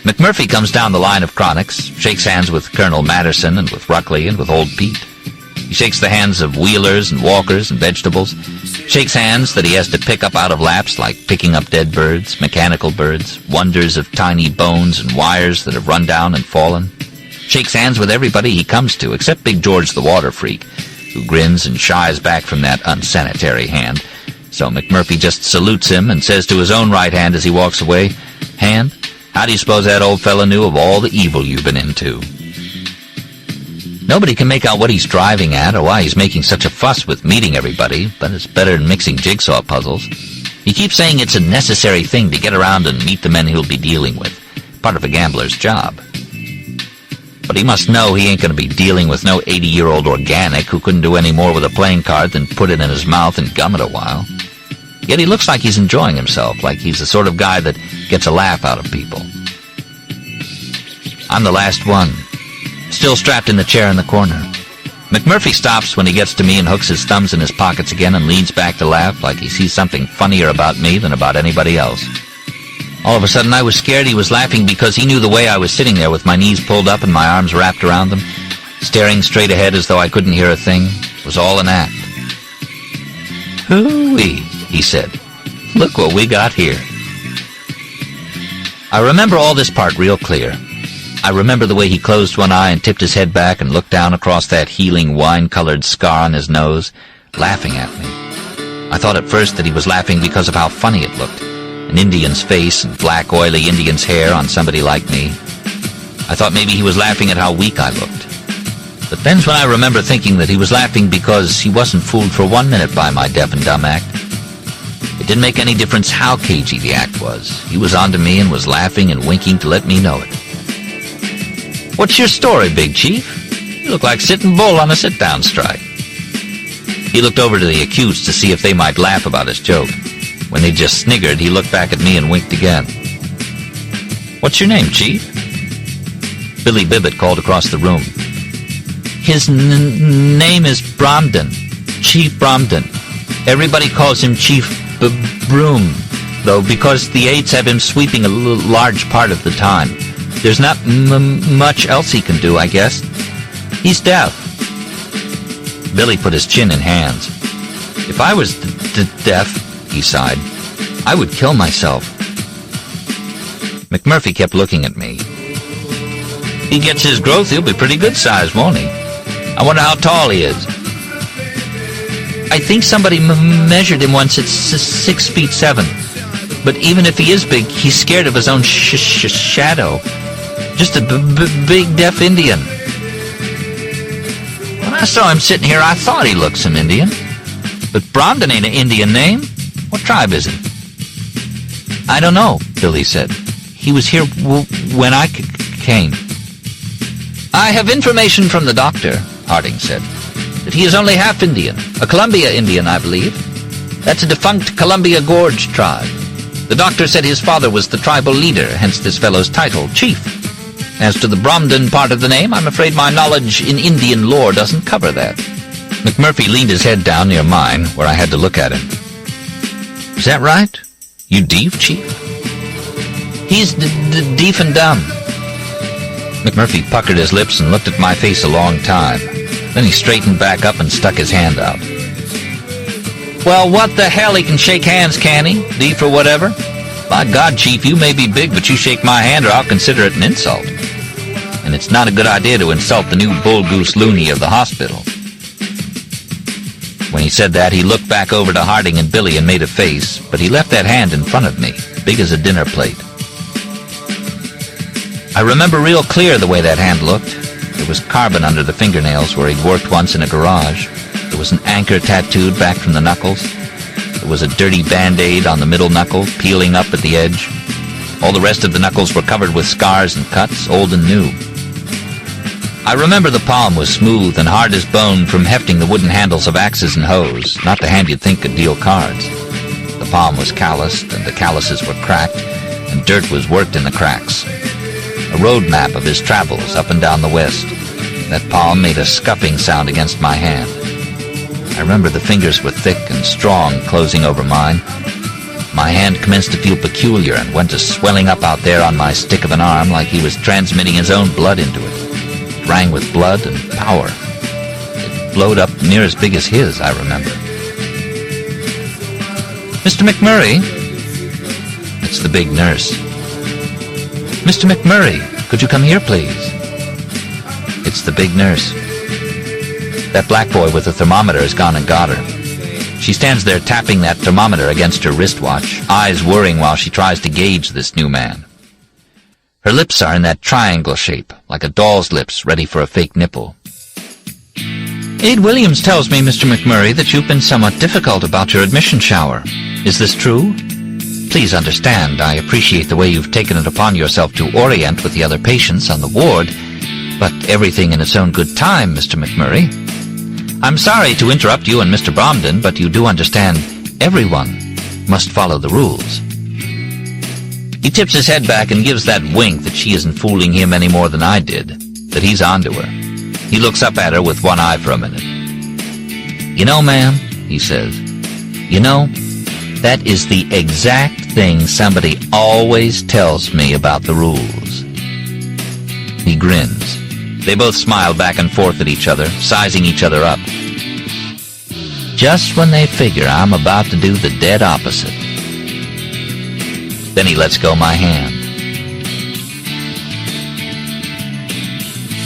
McMurphy comes down the line of chronics, shakes hands with Colonel Madison and with Ruckley and with old Pete. He shakes the hands of wheelers and walkers and vegetables, shakes hands that he has to pick up out of laps like picking up dead birds, mechanical birds, wonders of tiny bones and wires that have run down and fallen. Shakes hands with everybody he comes to, except Big George the water freak, who grins and shies back from that unsanitary hand. So McMurphy just salutes him and says to his own right hand as he walks away, "Hand, how do you suppose that old fella knew of all the evil you've been into?" Nobody can make out what he's driving at or why he's making such a fuss with meeting everybody, but it's better than mixing jigsaw puzzles. He keeps saying it's a necessary thing to get around and meet the men he'll be dealing with, part of a gambler's job. But he must know he ain't going to be dealing with no 80-year-old organic who couldn't do any more with a playing card than put it in his mouth and gum it a while. Yet he looks like he's enjoying himself, like he's the sort of guy that gets a laugh out of people. I'm the last one, still strapped in the chair in the corner. McMurphy stops when he gets to me and hooks his thumbs in his pockets again and leans back to laugh like he sees something funnier about me than about anybody else. All of a sudden I was scared he was laughing because he knew the way I was sitting there with my knees pulled up and my arms wrapped around them, staring straight ahead as though I couldn't hear a thing. It was all an act. "Hooey," he said. "Look what we got here." I remember all this part real clear. I remember the way he closed one eye and tipped his head back and looked down across that healing wine-colored scar on his nose, laughing at me. I thought at first that he was laughing because of how funny it looked, an Indian's face and black, oily Indian's hair on somebody like me. I thought maybe he was laughing at how weak I looked. But then's when I remember thinking that he was laughing because he wasn't fooled for 1 minute by my deaf and dumb act. It didn't make any difference how cagey the act was. He was onto me and was laughing and winking to let me know it. "What's your story, Big Chief? You look like sitting bull on a sit-down strike." He looked over to the acutes to see if they might laugh about his joke. When they just sniggered, he looked back at me and winked again. "What's your name, Chief?" Billy Bibbett called across the room. "His name is Bromden, Chief Bromden. Everybody calls him Chief Broom, though, because the aides have him sweeping a large part of the time. There's not much else he can do, I guess. He's deaf." Billy put his chin in hands. "If I was deaf," he sighed, "I would kill myself." McMurphy kept looking at me. "He gets his growth, he'll be pretty good size, won't he? I wonder how tall he is." "I think somebody measured him once at 6'7". But even if he is big, he's scared of his own shadow. Just a big deaf Indian." When I saw him sitting here, I thought he looked some Indian. But Bromden ain't an Indian name. What tribe is he? "I don't know," Billy said. "He was here when I came." "I have information from the doctor," Harding said, "that he is only half Indian, a Columbia Indian, I believe. That's a defunct Columbia Gorge tribe. The doctor said his father was the tribal leader, hence this fellow's title, Chief. As to the Bromden part of the name, I'm afraid my knowledge in Indian lore doesn't cover that. McMurphy leaned his head down near mine, where I had to look at him. "Is that right? You deaf, Chief?" "He's deaf and dumb." McMurphy puckered his lips and looked at my face a long time. Then he straightened back up and stuck his hand out. "Well, what the hell, he can shake hands, can he? Deaf or whatever? By God, Chief, you may be big, but you shake my hand or I'll consider it an insult. And it's not a good idea to insult the new bull-goose loony of the hospital." When he said that, he looked back over to Harding and Billy and made a face, but he left that hand in front of me, big as a dinner plate. I remember real clear the way that hand looked. There was carbon under the fingernails where he'd worked once in a garage. There was an anchor tattooed back from the knuckles. There was a dirty Band-Aid on the middle knuckle, peeling up at the edge. All the rest of the knuckles were covered with scars and cuts, old and new. I remember the palm was smooth and hard as bone from hefting the wooden handles of axes and hoes, not the hand you'd think could deal cards. The palm was calloused, and the calluses were cracked, and dirt was worked in the cracks. A road map of his travels up and down the West. That palm made a scuffing sound against my hand. I remember the fingers were thick and strong, closing over mine. My hand commenced to feel peculiar and went to swelling up out there on my stick of an arm like he was transmitting his own blood into it. It rang with blood and power. It flowed up near as big as his, I remember. "Mr. MacMurray?" It's the big nurse. "Mr. MacMurray, could you come here, please?" It's the big nurse. That black boy with the thermometer has gone and got her. She stands there tapping that thermometer against her wristwatch, eyes whirring while she tries to gauge this new man. Her lips are in that triangle shape, like a doll's lips ready for a fake nipple. "Aid Williams tells me, Mr. MacMurray, that you've been somewhat difficult about your admission shower. Is this true? Please understand, I appreciate the way you've taken it upon yourself to orient with the other patients on the ward, but everything in its own good time, Mr. MacMurray. I'm sorry to interrupt you and Mr. Bromden, but you do understand everyone must follow the rules." He tips his head back and gives that wink that she isn't fooling him any more than I did, that he's onto her. He looks up at her with one eye for a minute. "You know, ma'am," he says, "you know, that is the exact thing somebody always tells me about the rules." He grins. They both smile back and forth at each other, sizing each other up. Just when they figure I'm about to do the dead opposite. Then he lets go my hand.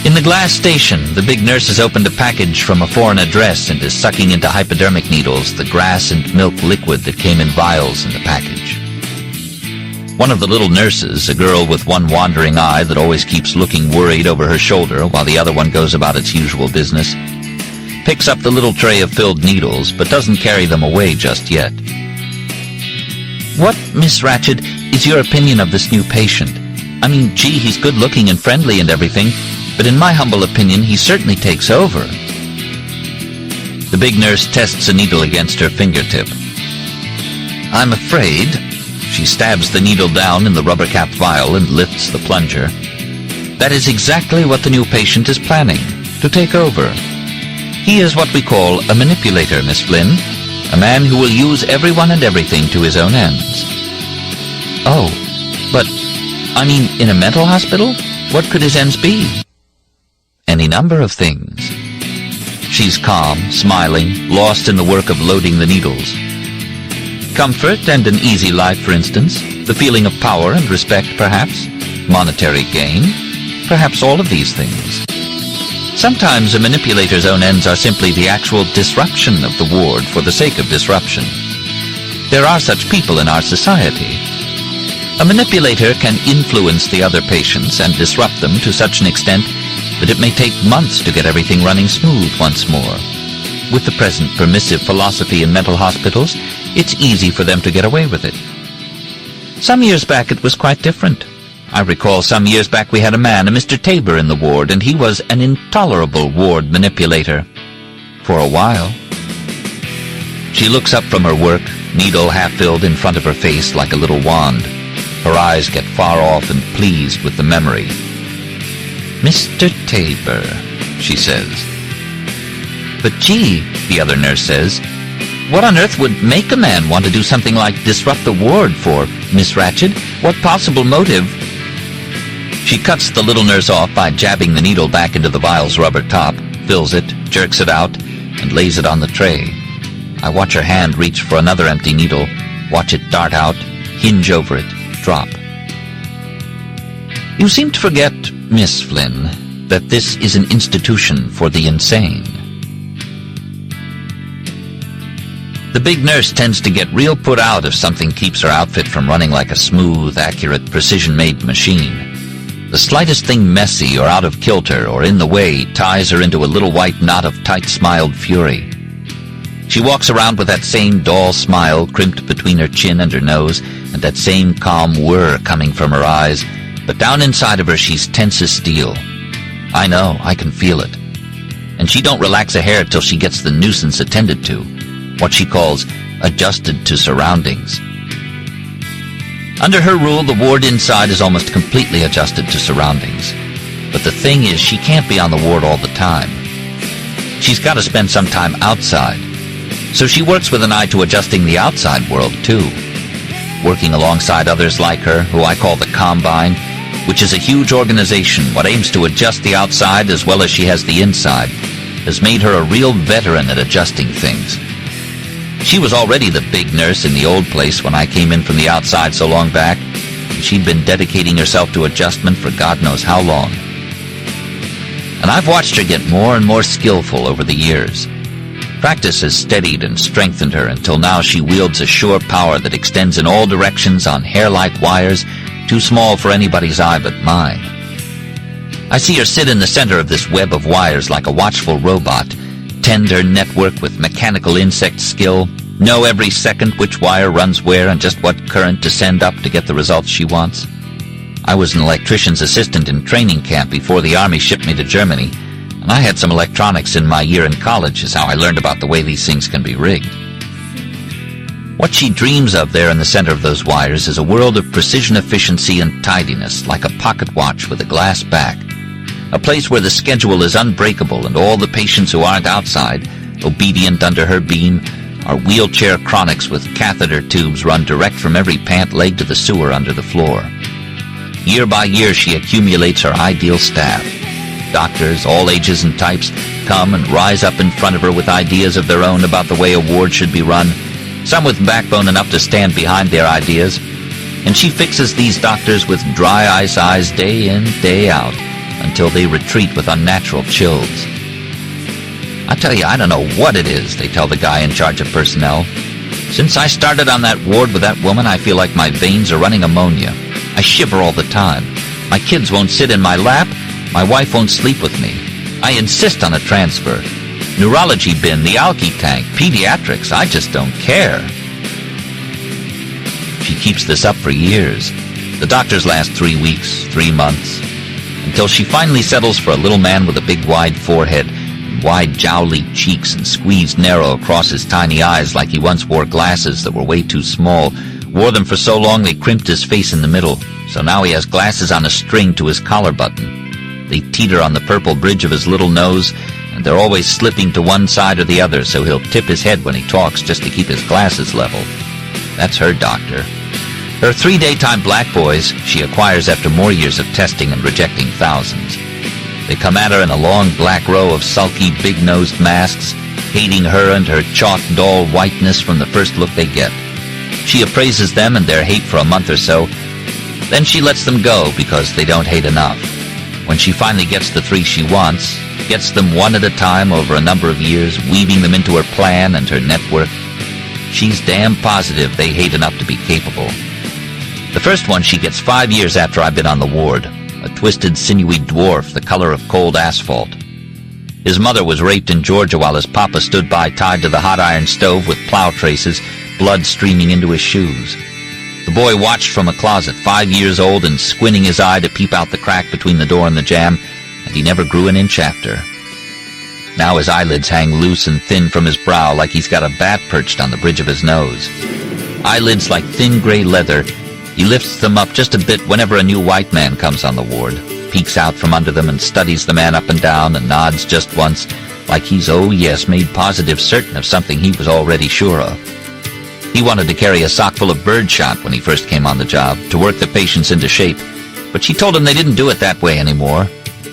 In the glass station, the big nurse has opened a package from a foreign address and is sucking into hypodermic needles the grass and milk liquid that came in vials in the package. One of the little nurses, a girl with one wandering eye that always keeps looking worried over her shoulder while the other one goes about its usual business, picks up the little tray of filled needles but doesn't carry them away just yet. "What, Miss Ratched, is your opinion of this new patient? I mean, gee, he's good-looking and friendly and everything, but in my humble opinion, he certainly takes over." The big nurse tests a needle against her fingertip. "I'm afraid..." She stabs the needle down in the rubber-capped vial and lifts the plunger. "That is exactly what the new patient is planning, to take over. He is what we call a manipulator, Miss Flynn, a man who will use everyone and everything to his own ends." "Oh, but, I mean, in a mental hospital? What could his ends be?" "Any number of things." She's calm, smiling, lost in the work of loading the needles. "Comfort and an easy life, for instance. The feeling of power and respect, perhaps. Monetary gain. Perhaps all of these things. Sometimes a manipulator's own ends are simply the actual disruption of the ward for the sake of disruption. There are such people in our society. A manipulator can influence the other patients and disrupt them to such an extent that it may take months to get everything running smooth once more. With the present permissive philosophy in mental hospitals, it's easy for them to get away with it. Some years back it was quite different. I recall some years back we had a man, a Mr. Tabor, in the ward, and he was an intolerable ward manipulator. For a while. She looks up from her work, needle half-filled in front of her face like a little wand. Her eyes get far off and pleased with the memory. "Mr. Tabor," she says. But gee, the other nurse says, what on earth would make a man want to do something like disrupt the ward for, Miss Ratched? What possible motive? She cuts the little nurse off by jabbing the needle back into the vial's rubber top, fills it, jerks it out, and lays it on the tray. I watch her hand reach for another empty needle, watch it dart out, hinge over it, drop. You seem to forget, Miss Flynn, that this is an institution for the insane. The big nurse tends to get real put out if something keeps her outfit from running like a smooth, accurate, precision-made machine. The slightest thing messy or out of kilter or in the way ties her into a little white knot of tight-smiled fury. She walks around with that same dull smile crimped between her chin and her nose, and that same calm whir coming from her eyes, but down inside of her she's tense as steel. I know, I can feel it. And she don't relax a hair till she gets the nuisance attended to, what she calls adjusted to surroundings. Under her rule, the ward inside is almost completely adjusted to surroundings. But the thing is, she can't be on the ward all the time. She's got to spend some time outside. So she works with an eye to adjusting the outside world, too. Working alongside others like her, who I call the Combine, which is a huge organization what aims to adjust the outside as well as she has the inside, has made her a real veteran at adjusting things. She was already the big nurse in the old place when I came in from the outside so long back, and she'd been dedicating herself to adjustment for God knows how long. And I've watched her get more and more skillful over the years. Practice has steadied and strengthened her until now she wields a sure power that extends in all directions on hair-like wires, too small for anybody's eye but mine. I see her sit in the center of this web of wires like a watchful robot, tend her network with mechanical insect skill, know every second which wire runs where and just what current to send up to get the results she wants. I was an electrician's assistant in training camp before the Army shipped me to Germany, and I had some electronics in my year in college is how I learned about the way these things can be rigged. What she dreams of there in the center of those wires is a world of precision, efficiency, and tidiness, like a pocket watch with a glass back. A place where the schedule is unbreakable and all the patients who aren't outside, obedient under her beam, are wheelchair chronics with catheter tubes run direct from every pant leg to the sewer under the floor. Year by year she accumulates her ideal staff. Doctors, all ages and types, come and rise up in front of her with ideas of their own about the way a ward should be run, some with backbone enough to stand behind their ideas, and she fixes these doctors with dry ice eyes day in, day out, until they retreat with unnatural chills. I tell you, I don't know what it is, they tell the guy in charge of personnel. Since I started on that ward with that woman, I feel like my veins are running ammonia. I shiver all the time. My kids won't sit in my lap. My wife won't sleep with me. I insist on a transfer. Neurology bin, the alky tank, pediatrics, I just don't care. She keeps this up for years. The doctors last 3 weeks, 3 months, until she finally settles for a little man with a big wide forehead, and wide jowly cheeks and squeezed narrow across his tiny eyes like he once wore glasses that were way too small, wore them for so long they crimped his face in the middle, so now he has glasses on a string to his collar button. They teeter on the purple bridge of his little nose, and they're always slipping to one side or the other, so he'll tip his head when he talks just to keep his glasses level. That's her doctor. Her 3 daytime black boys she acquires after more years of testing and rejecting thousands. They come at her in a long black row of sulky, big-nosed masks, hating her and her chalk dull whiteness from the first look they get. She appraises them and their hate for a month or so. Then she lets them go because they don't hate enough. When she finally gets the 3 she wants, gets them one at a time over a number of years, weaving them into her plan and her network, she's damn positive they hate enough to be capable. The first one she gets 5 years after I've been on the ward, a twisted, sinewy dwarf the color of cold asphalt. His mother was raped in Georgia while his papa stood by tied to the hot iron stove with plow traces, blood streaming into his shoes. The boy watched from a closet, 5 years old, and squinting his eye to peep out the crack between the door and the jamb, and he never grew an inch after. Now his eyelids hang loose and thin from his brow like he's got a bat perched on the bridge of his nose. Eyelids like thin gray leather. He lifts them up just a bit whenever a new white man comes on the ward, peeks out from under them and studies the man up and down and nods just once, like he's, oh yes, made positive certain of something he was already sure of. He wanted to carry a sock full of birdshot when he first came on the job, to work the patients into shape, but she told him they didn't do it that way anymore,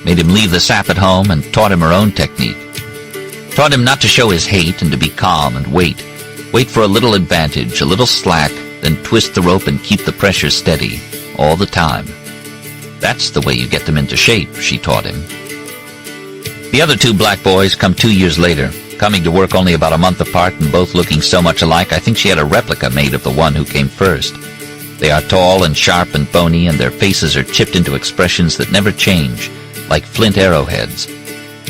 made him leave the sap at home, and taught him her own technique. Taught him not to show his hate and to be calm and wait. Wait for a little advantage, a little slack, then twist the rope and keep the pressure steady, all the time. That's the way you get them into shape, she taught him. The other two black boys come 2 years later, coming to work only about a month apart and both looking so much alike I think she had a replica made of the one who came first. They are tall and sharp and bony, and their faces are chipped into expressions that never change, like flint arrowheads.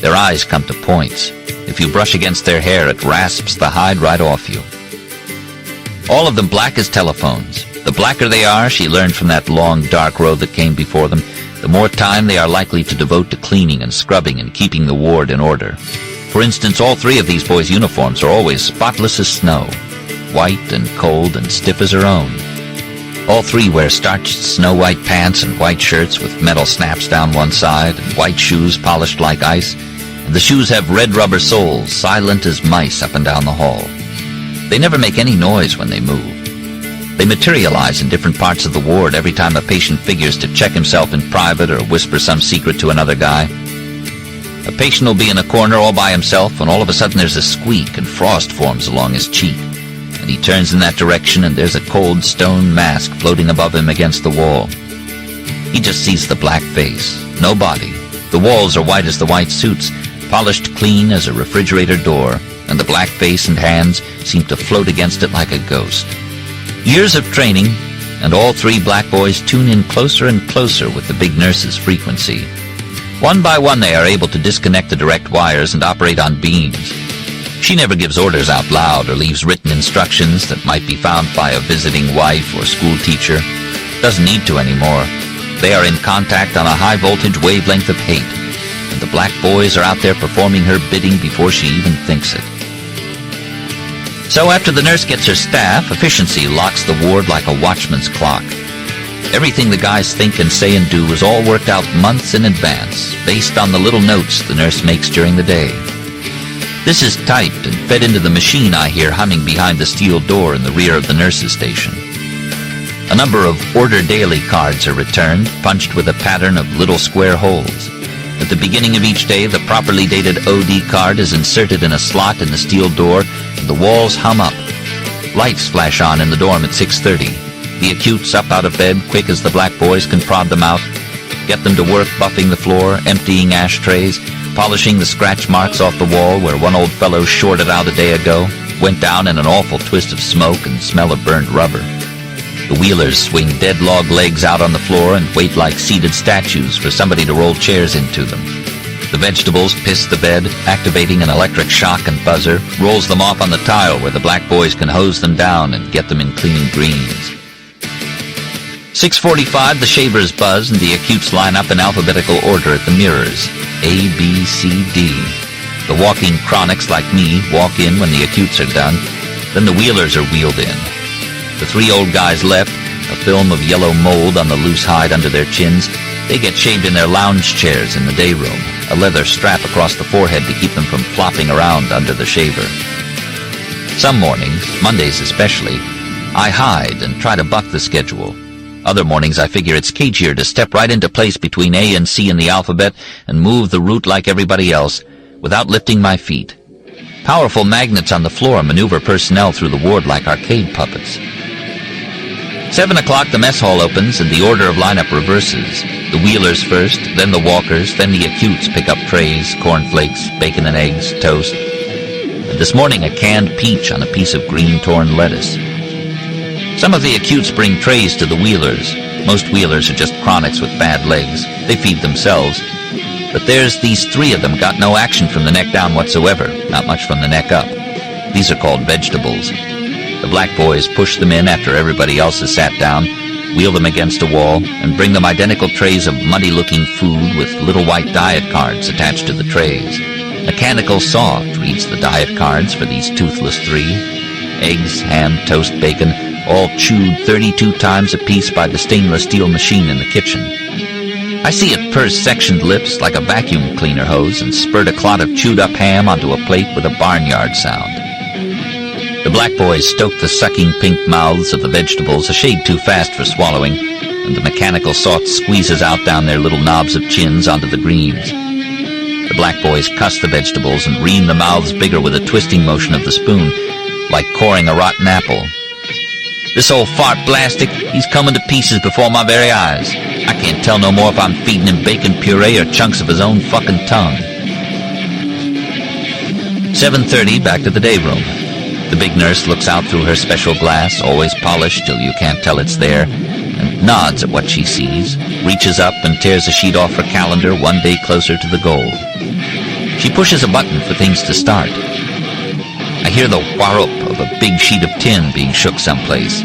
Their eyes come to points. If you brush against their hair, it rasps the hide right off you. All of them black as telephones. The blacker they are, she learned from that long, dark road that came before them, the more time they are likely to devote to cleaning and scrubbing and keeping the ward in order. For instance, all three of these boys' uniforms are always spotless as snow, white and cold and stiff as her own. All three wear starched snow-white pants and white shirts with metal snaps down one side, and white shoes polished like ice, and the shoes have red rubber soles, silent as mice up and down the hall. They never make any noise when they move. They materialize in different parts of the ward every time a patient figures to check himself in private or whisper some secret to another guy. A patient will be in a corner all by himself, and all of a sudden there's a squeak and frost forms along his cheek. And he turns in that direction, and there's a cold stone mask floating above him against the wall. He just sees the black face, no body. The walls are white as the white suits, polished clean as a refrigerator door, and the black face and hands seem to float against it like a ghost. Years of training, and all three black boys tune in closer and closer with the big nurse's frequency. One by one they are able to disconnect the direct wires and operate on beams. She never gives orders out loud or leaves written instructions that might be found by a visiting wife or school teacher. Doesn't need to anymore. They are in contact on a high-voltage wavelength of hate, and the black boys are out there performing her bidding before she even thinks it. So after the nurse gets her staff, efficiency locks the ward like a watchman's clock. Everything the guys think and say and do is all worked out months in advance, based on the little notes the nurse makes during the day. This is typed and fed into the machine I hear humming behind the steel door in the rear of the nurse's station. A number of Order Daily cards are returned, punched with a pattern of little square holes. At the beginning of each day, the properly dated OD card is inserted in a slot in the steel door, and the walls hum up. Lights flash on in the dorm at 6:30. The acutes up out of bed quick as the black boys can prod them out, get them to work buffing the floor, emptying ashtrays, polishing the scratch marks off the wall where one old fellow shorted out a day ago, went down in an awful twist of smoke and smell of burned rubber. The wheelers swing dead log legs out on the floor and wait like seated statues for somebody to roll chairs into them. The vegetables piss the bed, activating an electric shock and buzzer, rolls them off on the tile where the black boys can hose them down and get them in clean greens. 6:45, the shavers buzz and the acutes line up in alphabetical order at the mirrors. A, B, C, D. The walking chronics like me walk in when the acutes are done. Then the wheelers are wheeled in. The three old guys left, a film of yellow mold on the loose hide under their chins. They get shaved in their lounge chairs in the day room, a leather strap across the forehead to keep them from flopping around under the shaver. Some mornings, Mondays especially, I hide and try to buck the schedule. Other mornings I figure it's cagier to step right into place between A and C in the alphabet and move the route like everybody else, without lifting my feet. Powerful magnets on the floor maneuver personnel through the ward like arcade puppets. 7 o'clock, the mess hall opens and the order of lineup reverses. The wheelers first, then the walkers, then the acutes pick up trays, cornflakes, bacon and eggs, toast. And this morning a canned peach on a piece of green torn lettuce. Some of the acutes bring trays to the wheelers. Most wheelers are just chronics with bad legs. They feed themselves. But there's these three of them got no action from the neck down whatsoever, not much from the neck up. These are called vegetables. The black boys push them in after everybody else has sat down, wheel them against a wall, and bring them identical trays of muddy-looking food with little white diet cards attached to the trays. Mechanical Soft reads the diet cards for these toothless three. Eggs, ham, toast, bacon, all chewed 32 times a piece by the stainless steel machine in the kitchen. I see it purse sectioned lips like a vacuum cleaner hose and spurt a clot of chewed-up ham onto a plate with a barnyard sound. The black boys stoke the sucking pink mouths of the vegetables a shade too fast for swallowing, and the mechanical sauce squeezes out down their little knobs of chins onto the greens. The black boys cuss the vegetables and ream the mouths bigger with a twisting motion of the spoon, like coring a rotten apple. This old fart blastic, he's coming to pieces before my very eyes. I can't tell no more if I'm feeding him bacon puree or chunks of his own fucking tongue. 7:30, back to the day room. The big nurse looks out through her special glass, always polished till you can't tell it's there, and nods at what she sees, reaches up and tears a sheet off her calendar one day closer to the goal. She pushes a button for things to start. I hear the wharrup of a big sheet of tin being shook someplace.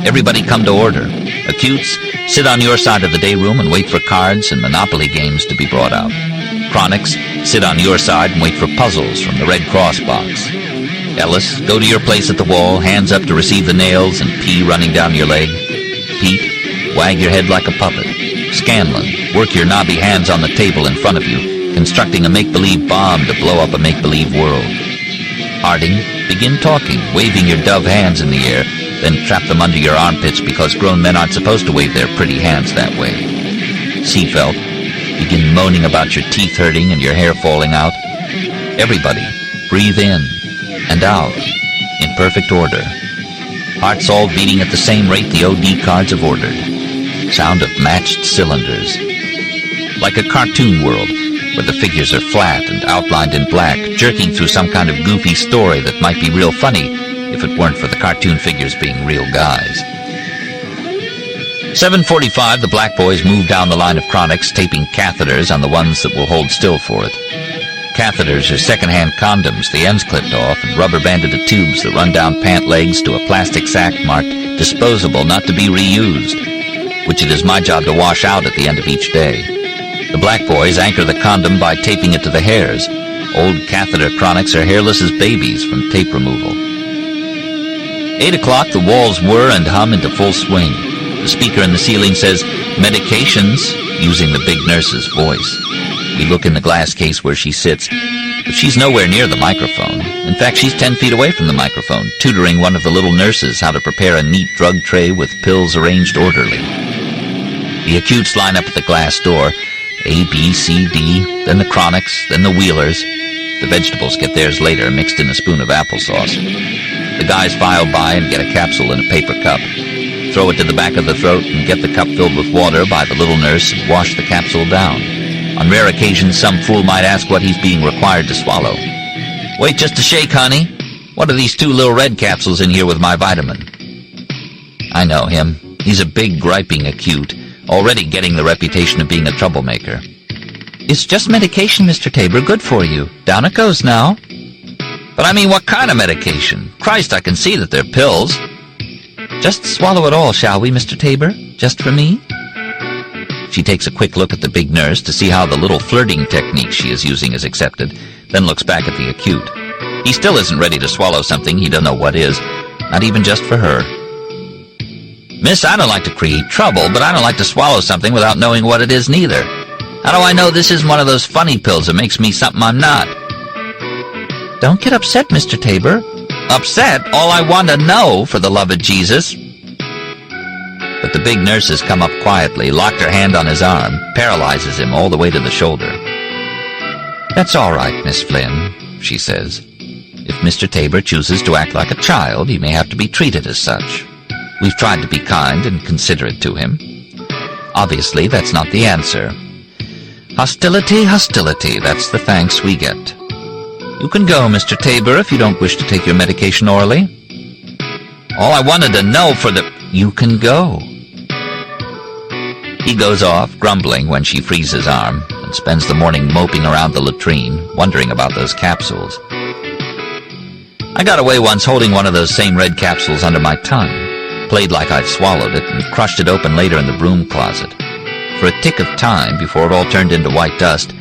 Everybody come to order. Acutes, sit on your side of the day room and wait for cards and Monopoly games to be brought out. Chronics, sit on your side and wait for puzzles from the Red Cross box. Ellis, go to your place at the wall, hands up to receive the nails and pee running down your leg. Pete, wag your head like a puppet. Scanlon, work your knobby hands on the table in front of you, constructing a make-believe bomb to blow up a make-believe world. Harding, begin talking, waving your dove hands in the air, then trap them under your armpits because grown men aren't supposed to wave their pretty hands that way. Seafelt, begin moaning about your teeth hurting and your hair falling out. Everybody, breathe in and out in perfect order. Hearts all beating at the same rate the OD cards have ordered. Sound of matched cylinders. Like a cartoon world, where the figures are flat and outlined in black, jerking through some kind of goofy story that might be real funny if it weren't for the cartoon figures being real guys. 7:45, the black boys move down the line of chronics, taping catheters on the ones that will hold still for it. Catheters are second-hand condoms, the ends clipped off, and rubber-banded to tubes that run down pant legs to a plastic sack marked disposable, not to be reused, which it is my job to wash out at the end of each day. The black boys anchor the condom by taping it to the hairs. Old catheter chronics are hairless as babies from tape removal. 8 o'clock, the walls whir and hum into full swing. The speaker in the ceiling says, "Medications," using the big nurse's voice. We look in the glass case where she sits, but she's nowhere near the microphone. In fact, she's 10 feet away from the microphone, tutoring one of the little nurses how to prepare a neat drug tray with pills arranged orderly. The acutes line up at the glass door. A, B, C, D, then the chronics, then the wheelers. The vegetables get theirs later, mixed in a spoon of applesauce. The guys file by and get a capsule in a paper cup, throw it to the back of the throat, and get the cup filled with water by the little nurse and wash the capsule down. On rare occasions, some fool might ask what he's being required to swallow. "Wait just a shake, honey. What are these 2 little red capsules in here with my vitamin?" I know him. He's a big, griping acute, already getting the reputation of being a troublemaker. "It's just medication, Mr. Tabor. Good for you. Down it goes now." "But I mean, what kind of medication? Christ, I can see that they're pills." "Just swallow it all, shall we, Mr. Tabor? Just for me?" She takes a quick look at the big nurse to see how the little flirting technique she is using is accepted, then looks back at the acute. He still isn't ready to swallow something he doesn't know what is, not even just for her. "Miss, I don't like to create trouble, but I don't like to swallow something without knowing what it is neither. How do I know this isn't one of those funny pills that makes me something I'm not?" "Don't get upset, Mr. Tabor." "Upset? All I want to know, for the love of Jesus." But the big nurse has come up quietly, locked her hand on his arm, paralyzes him all the way to the shoulder. "That's all right, Miss Flynn," she says. "If Mr. Tabor chooses to act like a child, he may have to be treated as such. We've tried to be kind and considerate to him. Obviously, that's not the answer. Hostility, hostility, that's the thanks we get. You can go, Mr. Tabor, if you don't wish to take your medication orally." "All I wanted to know for the—" "You can go." He goes off, grumbling when she frees his arm, and spends the morning moping around the latrine, wondering about those capsules. I got away once holding one of those same red capsules under my tongue, played like I'd swallowed it, and crushed it open later in the broom closet. For a tick of time, before it all turned into white dust,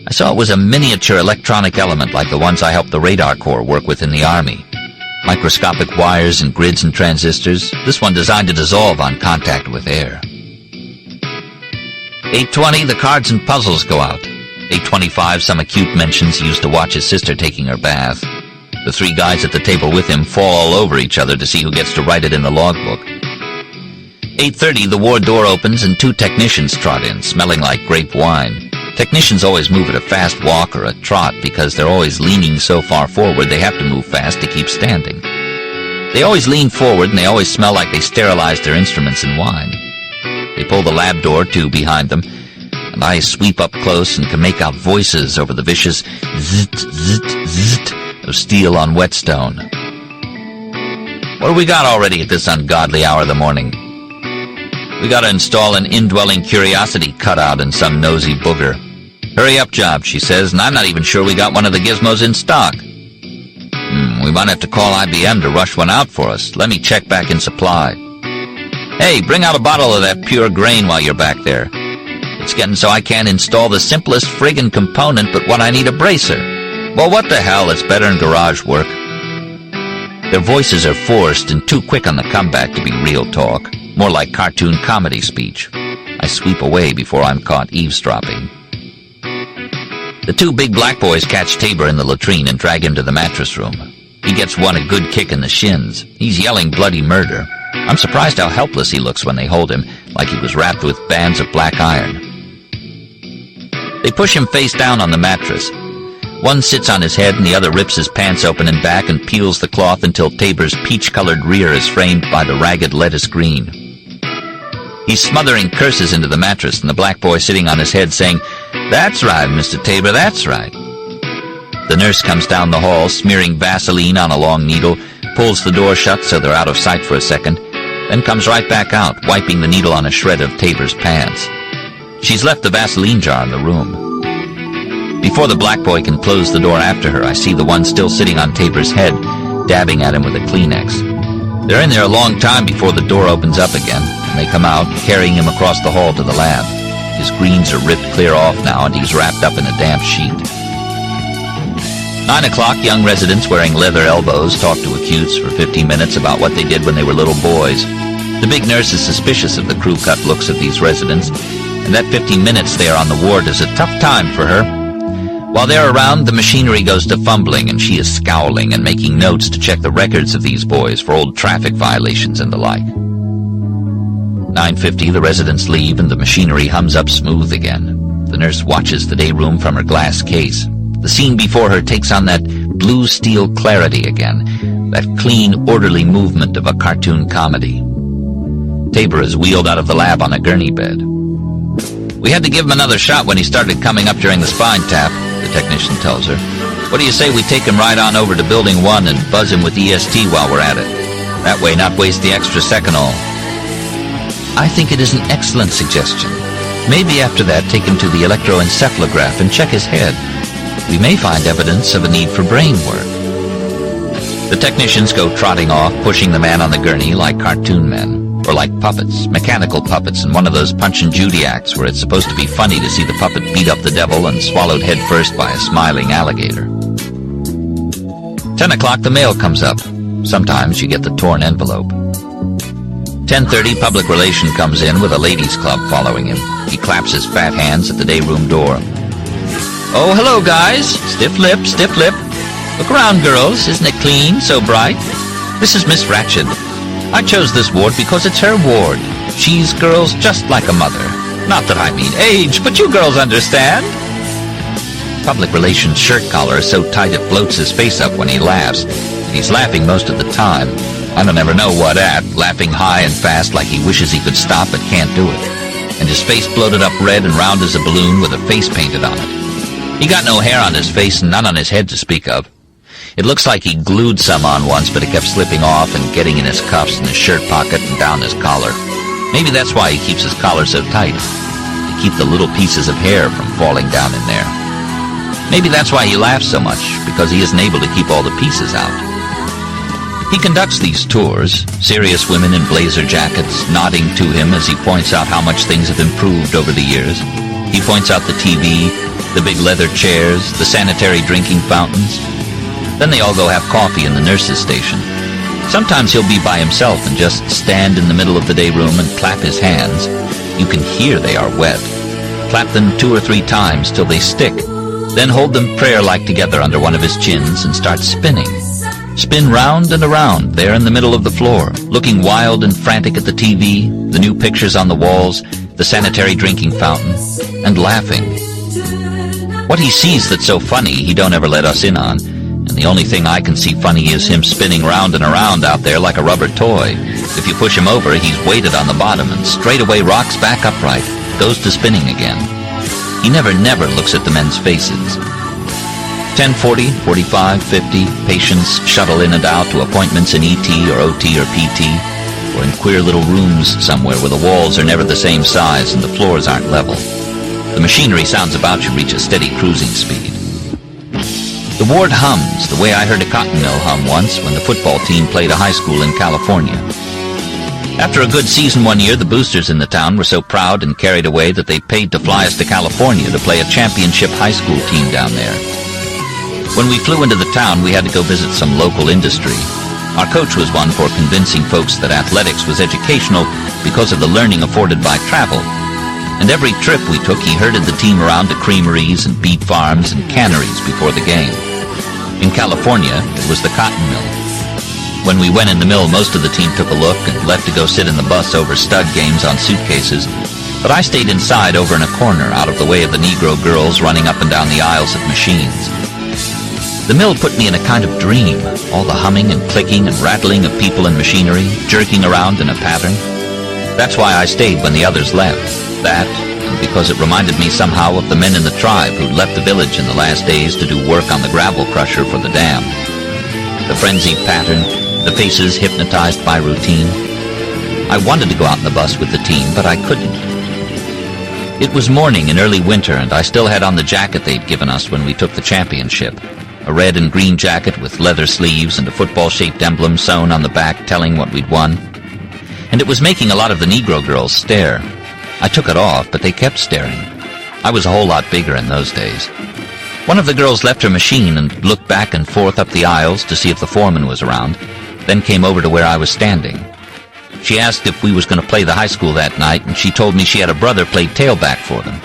I saw it was a miniature electronic element like the ones I helped the radar corps work with in the Army. Microscopic wires and grids and transistors, this one designed to dissolve on contact with air. 8:20, the cards and puzzles go out. 8:25, some acute mentions he used to watch his sister taking her bath. The three guys at the table with him fall all over each other to see who gets to write it in the logbook. 8:30, the ward door opens and two technicians trot in, smelling like grape wine. Technicians always move at a fast walk or a trot because they're always leaning so far forward they have to move fast to keep standing. They always lean forward and they always smell like they sterilized their instruments in wine. They pull the lab door to behind them, and I sweep up close and can make out voices over the vicious zit, zit, zit of steel on whetstone. What do we got already at this ungodly hour of the morning? We gotta install an indwelling curiosity cutout in some nosy booger. Hurry up job, she says, and I'm not even sure we got one of the gizmos in stock. We might have to call IBM to rush one out for us. Let me check back in supply. Hey, bring out a bottle of that pure grain while you're back there. It's getting so I can't install the simplest friggin' component but when I need a bracer. Well, what the hell, it's better than garage work. Their voices are forced and too quick on the comeback to be real talk. More like cartoon comedy speech. I sweep away before I'm caught eavesdropping. The two big black boys catch Tabor in the latrine and drag him to the mattress room. He gets one a good kick in the shins. He's yelling bloody murder. I'm surprised how helpless he looks when they hold him, like he was wrapped with bands of black iron. They push him face down on the mattress. One sits on his head and the other rips his pants open and back and peels the cloth until Tabor's peach-colored rear is framed by the ragged lettuce green. He's smothering curses into the mattress, and the black boy sitting on his head saying, "That's right, Mr. Tabor, that's right." The nurse comes down the hall, smearing Vaseline on a long needle, pulls the door shut so they're out of sight for a second, then comes right back out, wiping the needle on a shred of Tabor's pants. She's left the Vaseline jar in the room. Before the black boy can close the door after her, I see the one still sitting on Tabor's head, dabbing at him with a Kleenex. They're in there a long time before the door opens up again, and they come out, carrying him across the hall to the lab. His greens are ripped clear off now, and he's wrapped up in a damp sheet. 9 o'clock, young residents wearing leather elbows talk to acutes for 15 minutes about what they did when they were little boys. The big nurse is suspicious of the crew-cut looks of these residents, and that 15 minutes there on the ward is a tough time for her. While they're around, the machinery goes to fumbling, and she is scowling and making notes to check the records of these boys for old traffic violations and the like. 9:50, the residents leave, and the machinery hums up smooth again. The nurse watches the day room from her glass case. The scene before her takes on that blue steel clarity again, that clean, orderly movement of a cartoon comedy. Tabor is wheeled out of the lab on a gurney bed. "We had to give him another shot when he started coming up during the spine tap," the technician tells her. "What do you say we take him right on over to Building 1 and buzz him with EST while we're at it? That way not waste the extra seconal." "I think it is an excellent suggestion. Maybe after that take him to the electroencephalograph and check his head. We may find evidence of a need for brain work." The technicians go trotting off, pushing the man on the gurney like cartoon men. Or like puppets, mechanical puppets in one of those Punch and Judy acts where it's supposed to be funny to see the puppet beat up the devil and swallowed head first by a smiling alligator. 10 o'clock, the mail comes up. Sometimes you get the torn envelope. 10:30, public relation comes in with a ladies' club following him. He claps his fat hands at the day room door. "Oh, hello, guys. Stiff lip, stiff lip. Look around, girls. Isn't it clean, so bright? This is Miss Ratched. I chose this ward because it's her ward. She's girls just like a mother. Not that I mean age, but you girls understand." Public relations shirt collar is so tight it floats his face up when he laughs. He's laughing most of the time. I don't ever know what at, laughing high and fast like he wishes he could stop but can't do it. And his face bloated up red and round as a balloon with a face painted on it. He got no hair on his face and none on his head to speak of. It looks like he glued some on once, but it kept slipping off and getting in his cuffs and his shirt pocket and down his collar. Maybe that's why he keeps his collar so tight, to keep the little pieces of hair from falling down in there. Maybe that's why he laughs so much, because he isn't able to keep all the pieces out. He conducts these tours, serious women in blazer jackets nodding to him as he points out how much things have improved over the years. He points out the TV, the big leather chairs, the sanitary drinking fountains. Then they all go have coffee in the nurse's station. Sometimes he'll be by himself and just stand in the middle of the day room and clap his hands. You can hear they are wet. Clap them 2 or 3 times till they stick. Then hold them prayer-like together under one of his chins and start spinning. Spin round and around there in the middle of the floor, looking wild and frantic at the TV, the new pictures on the walls, the sanitary drinking fountain, and laughing. What he sees that's so funny he don't ever let us in on, and the only thing I can see funny is him spinning round and around out there like a rubber toy. If you push him over, he's weighted on the bottom and straight away rocks back upright, goes to spinning again. He never looks at the men's faces. 10:40, 45, 50, patients shuttle in and out to appointments in ET or OT or PT, or in queer little rooms somewhere where the walls are never the same size and the floors aren't level. The machinery sounds about you reach a steady cruising speed. The ward hums the way I heard a cotton mill hum once when the football team played a high school in California. After a good season one year, the boosters in the town were so proud and carried away that they paid to fly us to California to play a championship high school team down there. When we flew into the town, we had to go visit some local industry. Our coach was one for convincing folks that athletics was educational because of the learning afforded by travel. And every trip we took, he herded the team around to creameries and beet farms and canneries before the game. In California, it was the cotton mill. When we went in the mill, most of the team took a look and left to go sit in the bus over stud games on suitcases, but I stayed inside over in a corner out of the way of the Negro girls running up and down the aisles of machines. The mill put me in a kind of dream, all the humming and clicking and rattling of people and machinery, jerking around in a pattern. That's why I stayed when the others left. That, and because it reminded me somehow of the men in the tribe who'd left the village in the last days to do work on the gravel crusher for the dam. The frenzied pattern, the faces hypnotized by routine. I wanted to go out in the bus with the team, but I couldn't. It was morning in early winter, and I still had on the jacket they'd given us when we took the championship. A red and green jacket with leather sleeves and a football-shaped emblem sewn on the back telling what we'd won. And it was making a lot of the Negro girls stare. I took it off, but they kept staring. I was a whole lot bigger in those days. One of the girls left her machine and looked back and forth up the aisles to see if the foreman was around, then came over to where I was standing. She asked if we was going to play the high school that night, and she told me she had a brother play tailback for them.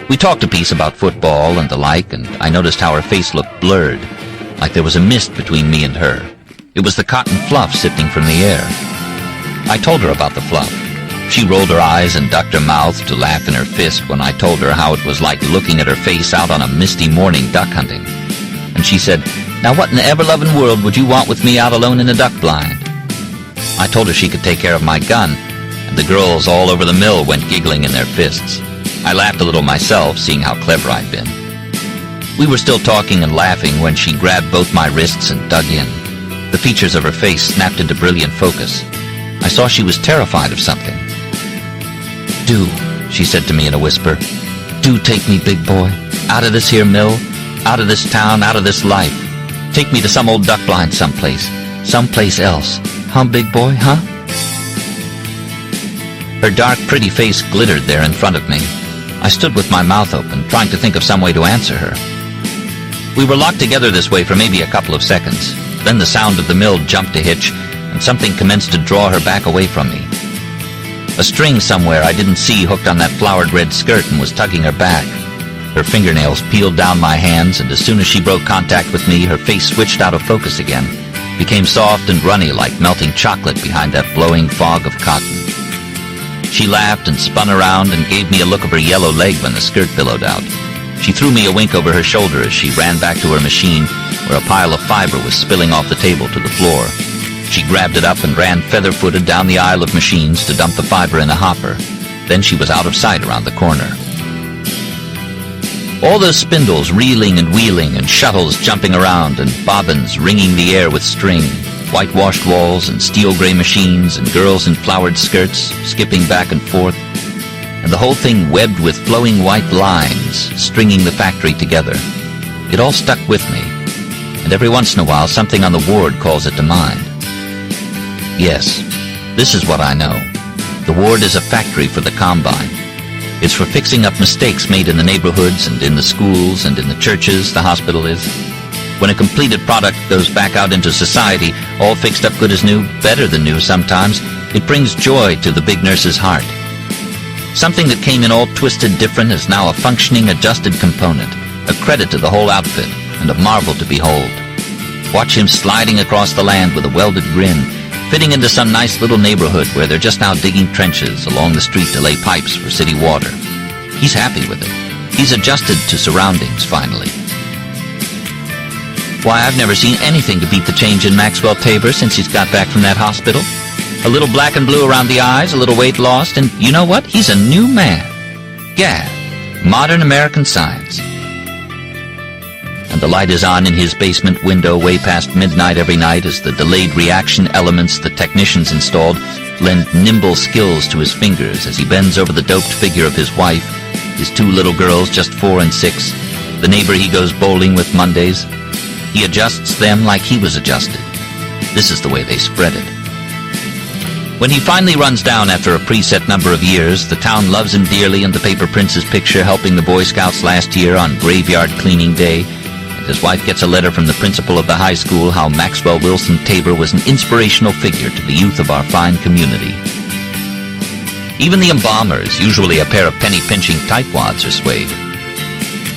We talked a piece about football and the like, and I noticed how her face looked blurred, like there was a mist between me and her. It was the cotton fluff sifting from the air. I told her about the fluff. She rolled her eyes and ducked her mouth to laugh in her fist when I told her how it was like looking at her face out on a misty morning duck hunting. And she said, "Now what in the ever-loving world would you want with me out alone in a duck blind?" I told her she could take care of my gun, and the girls all over the mill went giggling in their fists. I laughed a little myself, seeing how clever I'd been. We were still talking and laughing when she grabbed both my wrists and dug in. The features of her face snapped into brilliant focus. I saw she was terrified of something. "Do," she said to me in a whisper, "do take me, big boy, out of this here mill, out of this town, out of this life. Take me to some old duck blind someplace else. Huh, big boy, huh?" Her dark, pretty face glittered there in front of me. I stood with my mouth open, trying to think of some way to answer her. We were locked together this way for maybe a couple of seconds. Then the sound of the mill jumped a hitch, and something commenced to draw her back away from me. A string somewhere I didn't see hooked on that flowered red skirt and was tugging her back. Her fingernails peeled down my hands, and as soon as she broke contact with me, her face switched out of focus again, became soft and runny like melting chocolate behind that blowing fog of cotton. She laughed and spun around and gave me a look of her yellow leg when the skirt billowed out. She threw me a wink over her shoulder as she ran back to her machine, where a pile of fiber was spilling off the table to the floor. She grabbed it up and ran feather-footed down the aisle of machines to dump the fiber in a hopper. Then she was out of sight around the corner. All those spindles reeling and wheeling and shuttles jumping around and bobbins ringing the air with string, whitewashed walls and steel-gray machines and girls in flowered skirts skipping back and forth, and the whole thing webbed with flowing white lines stringing the factory together. It all stuck with me, and every once in a while something on the ward calls it to mind. Yes, this is what I know. The ward is a factory for the combine. It's for fixing up mistakes made in the neighborhoods and in the schools and in the churches the hospital is. When a completed product goes back out into society, all fixed up good as new, better than new sometimes, it brings joy to the big nurse's heart. Something that came in all twisted different is now a functioning, adjusted component, a credit to the whole outfit, and a marvel to behold. Watch him sliding across the land with a welded grin, fitting into some nice little neighborhood where they're just now digging trenches along the street to lay pipes for city water. He's happy with it. He's adjusted to surroundings, finally. Why, I've never seen anything to beat the change in Maxwell Tabor since he's got back from that hospital. A little black and blue around the eyes, a little weight lost, and you know what? He's a new man. Yeah, modern American science. And the light is on in his basement window way past midnight every night as the delayed reaction elements the technicians installed lend nimble skills to his fingers as he bends over the doped figure of his wife, his two little girls, just 4 and 6, the neighbor he goes bowling with Mondays. He adjusts them like he was adjusted. This is the way they spread it. When he finally runs down after a preset number of years, the town loves him dearly, and the paper prints his picture helping the Boy Scouts last year on graveyard cleaning day, and his wife gets a letter from the principal of the high school how Maxwell Wilson Tabor was an inspirational figure to the youth of our fine community. Even the embalmers, usually a pair of penny-pinching tightwads, are swayed.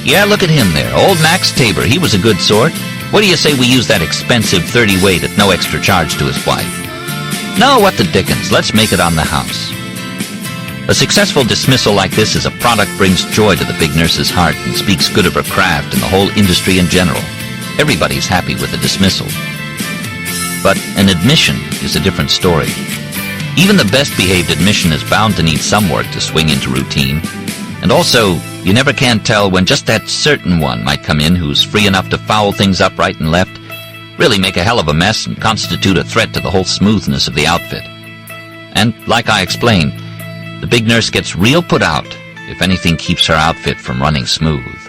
Yeah, look at him there, old Max Tabor, he was a good sort. What do you say we use that expensive 30 weight at no extra charge to his wife? No, what the dickens, let's make it on the house. A successful dismissal like this as a product brings joy to the big nurse's heart and speaks good of her craft and the whole industry in general. Everybody's happy with a dismissal. But an admission is a different story. Even the best-behaved admission is bound to need some work to swing into routine. And also, you never can tell when just that certain one might come in who's free enough to foul things up right and left, really make a hell of a mess and constitute a threat to the whole smoothness of the outfit. And, like I explained, the big nurse gets real put out if anything keeps her outfit from running smooth.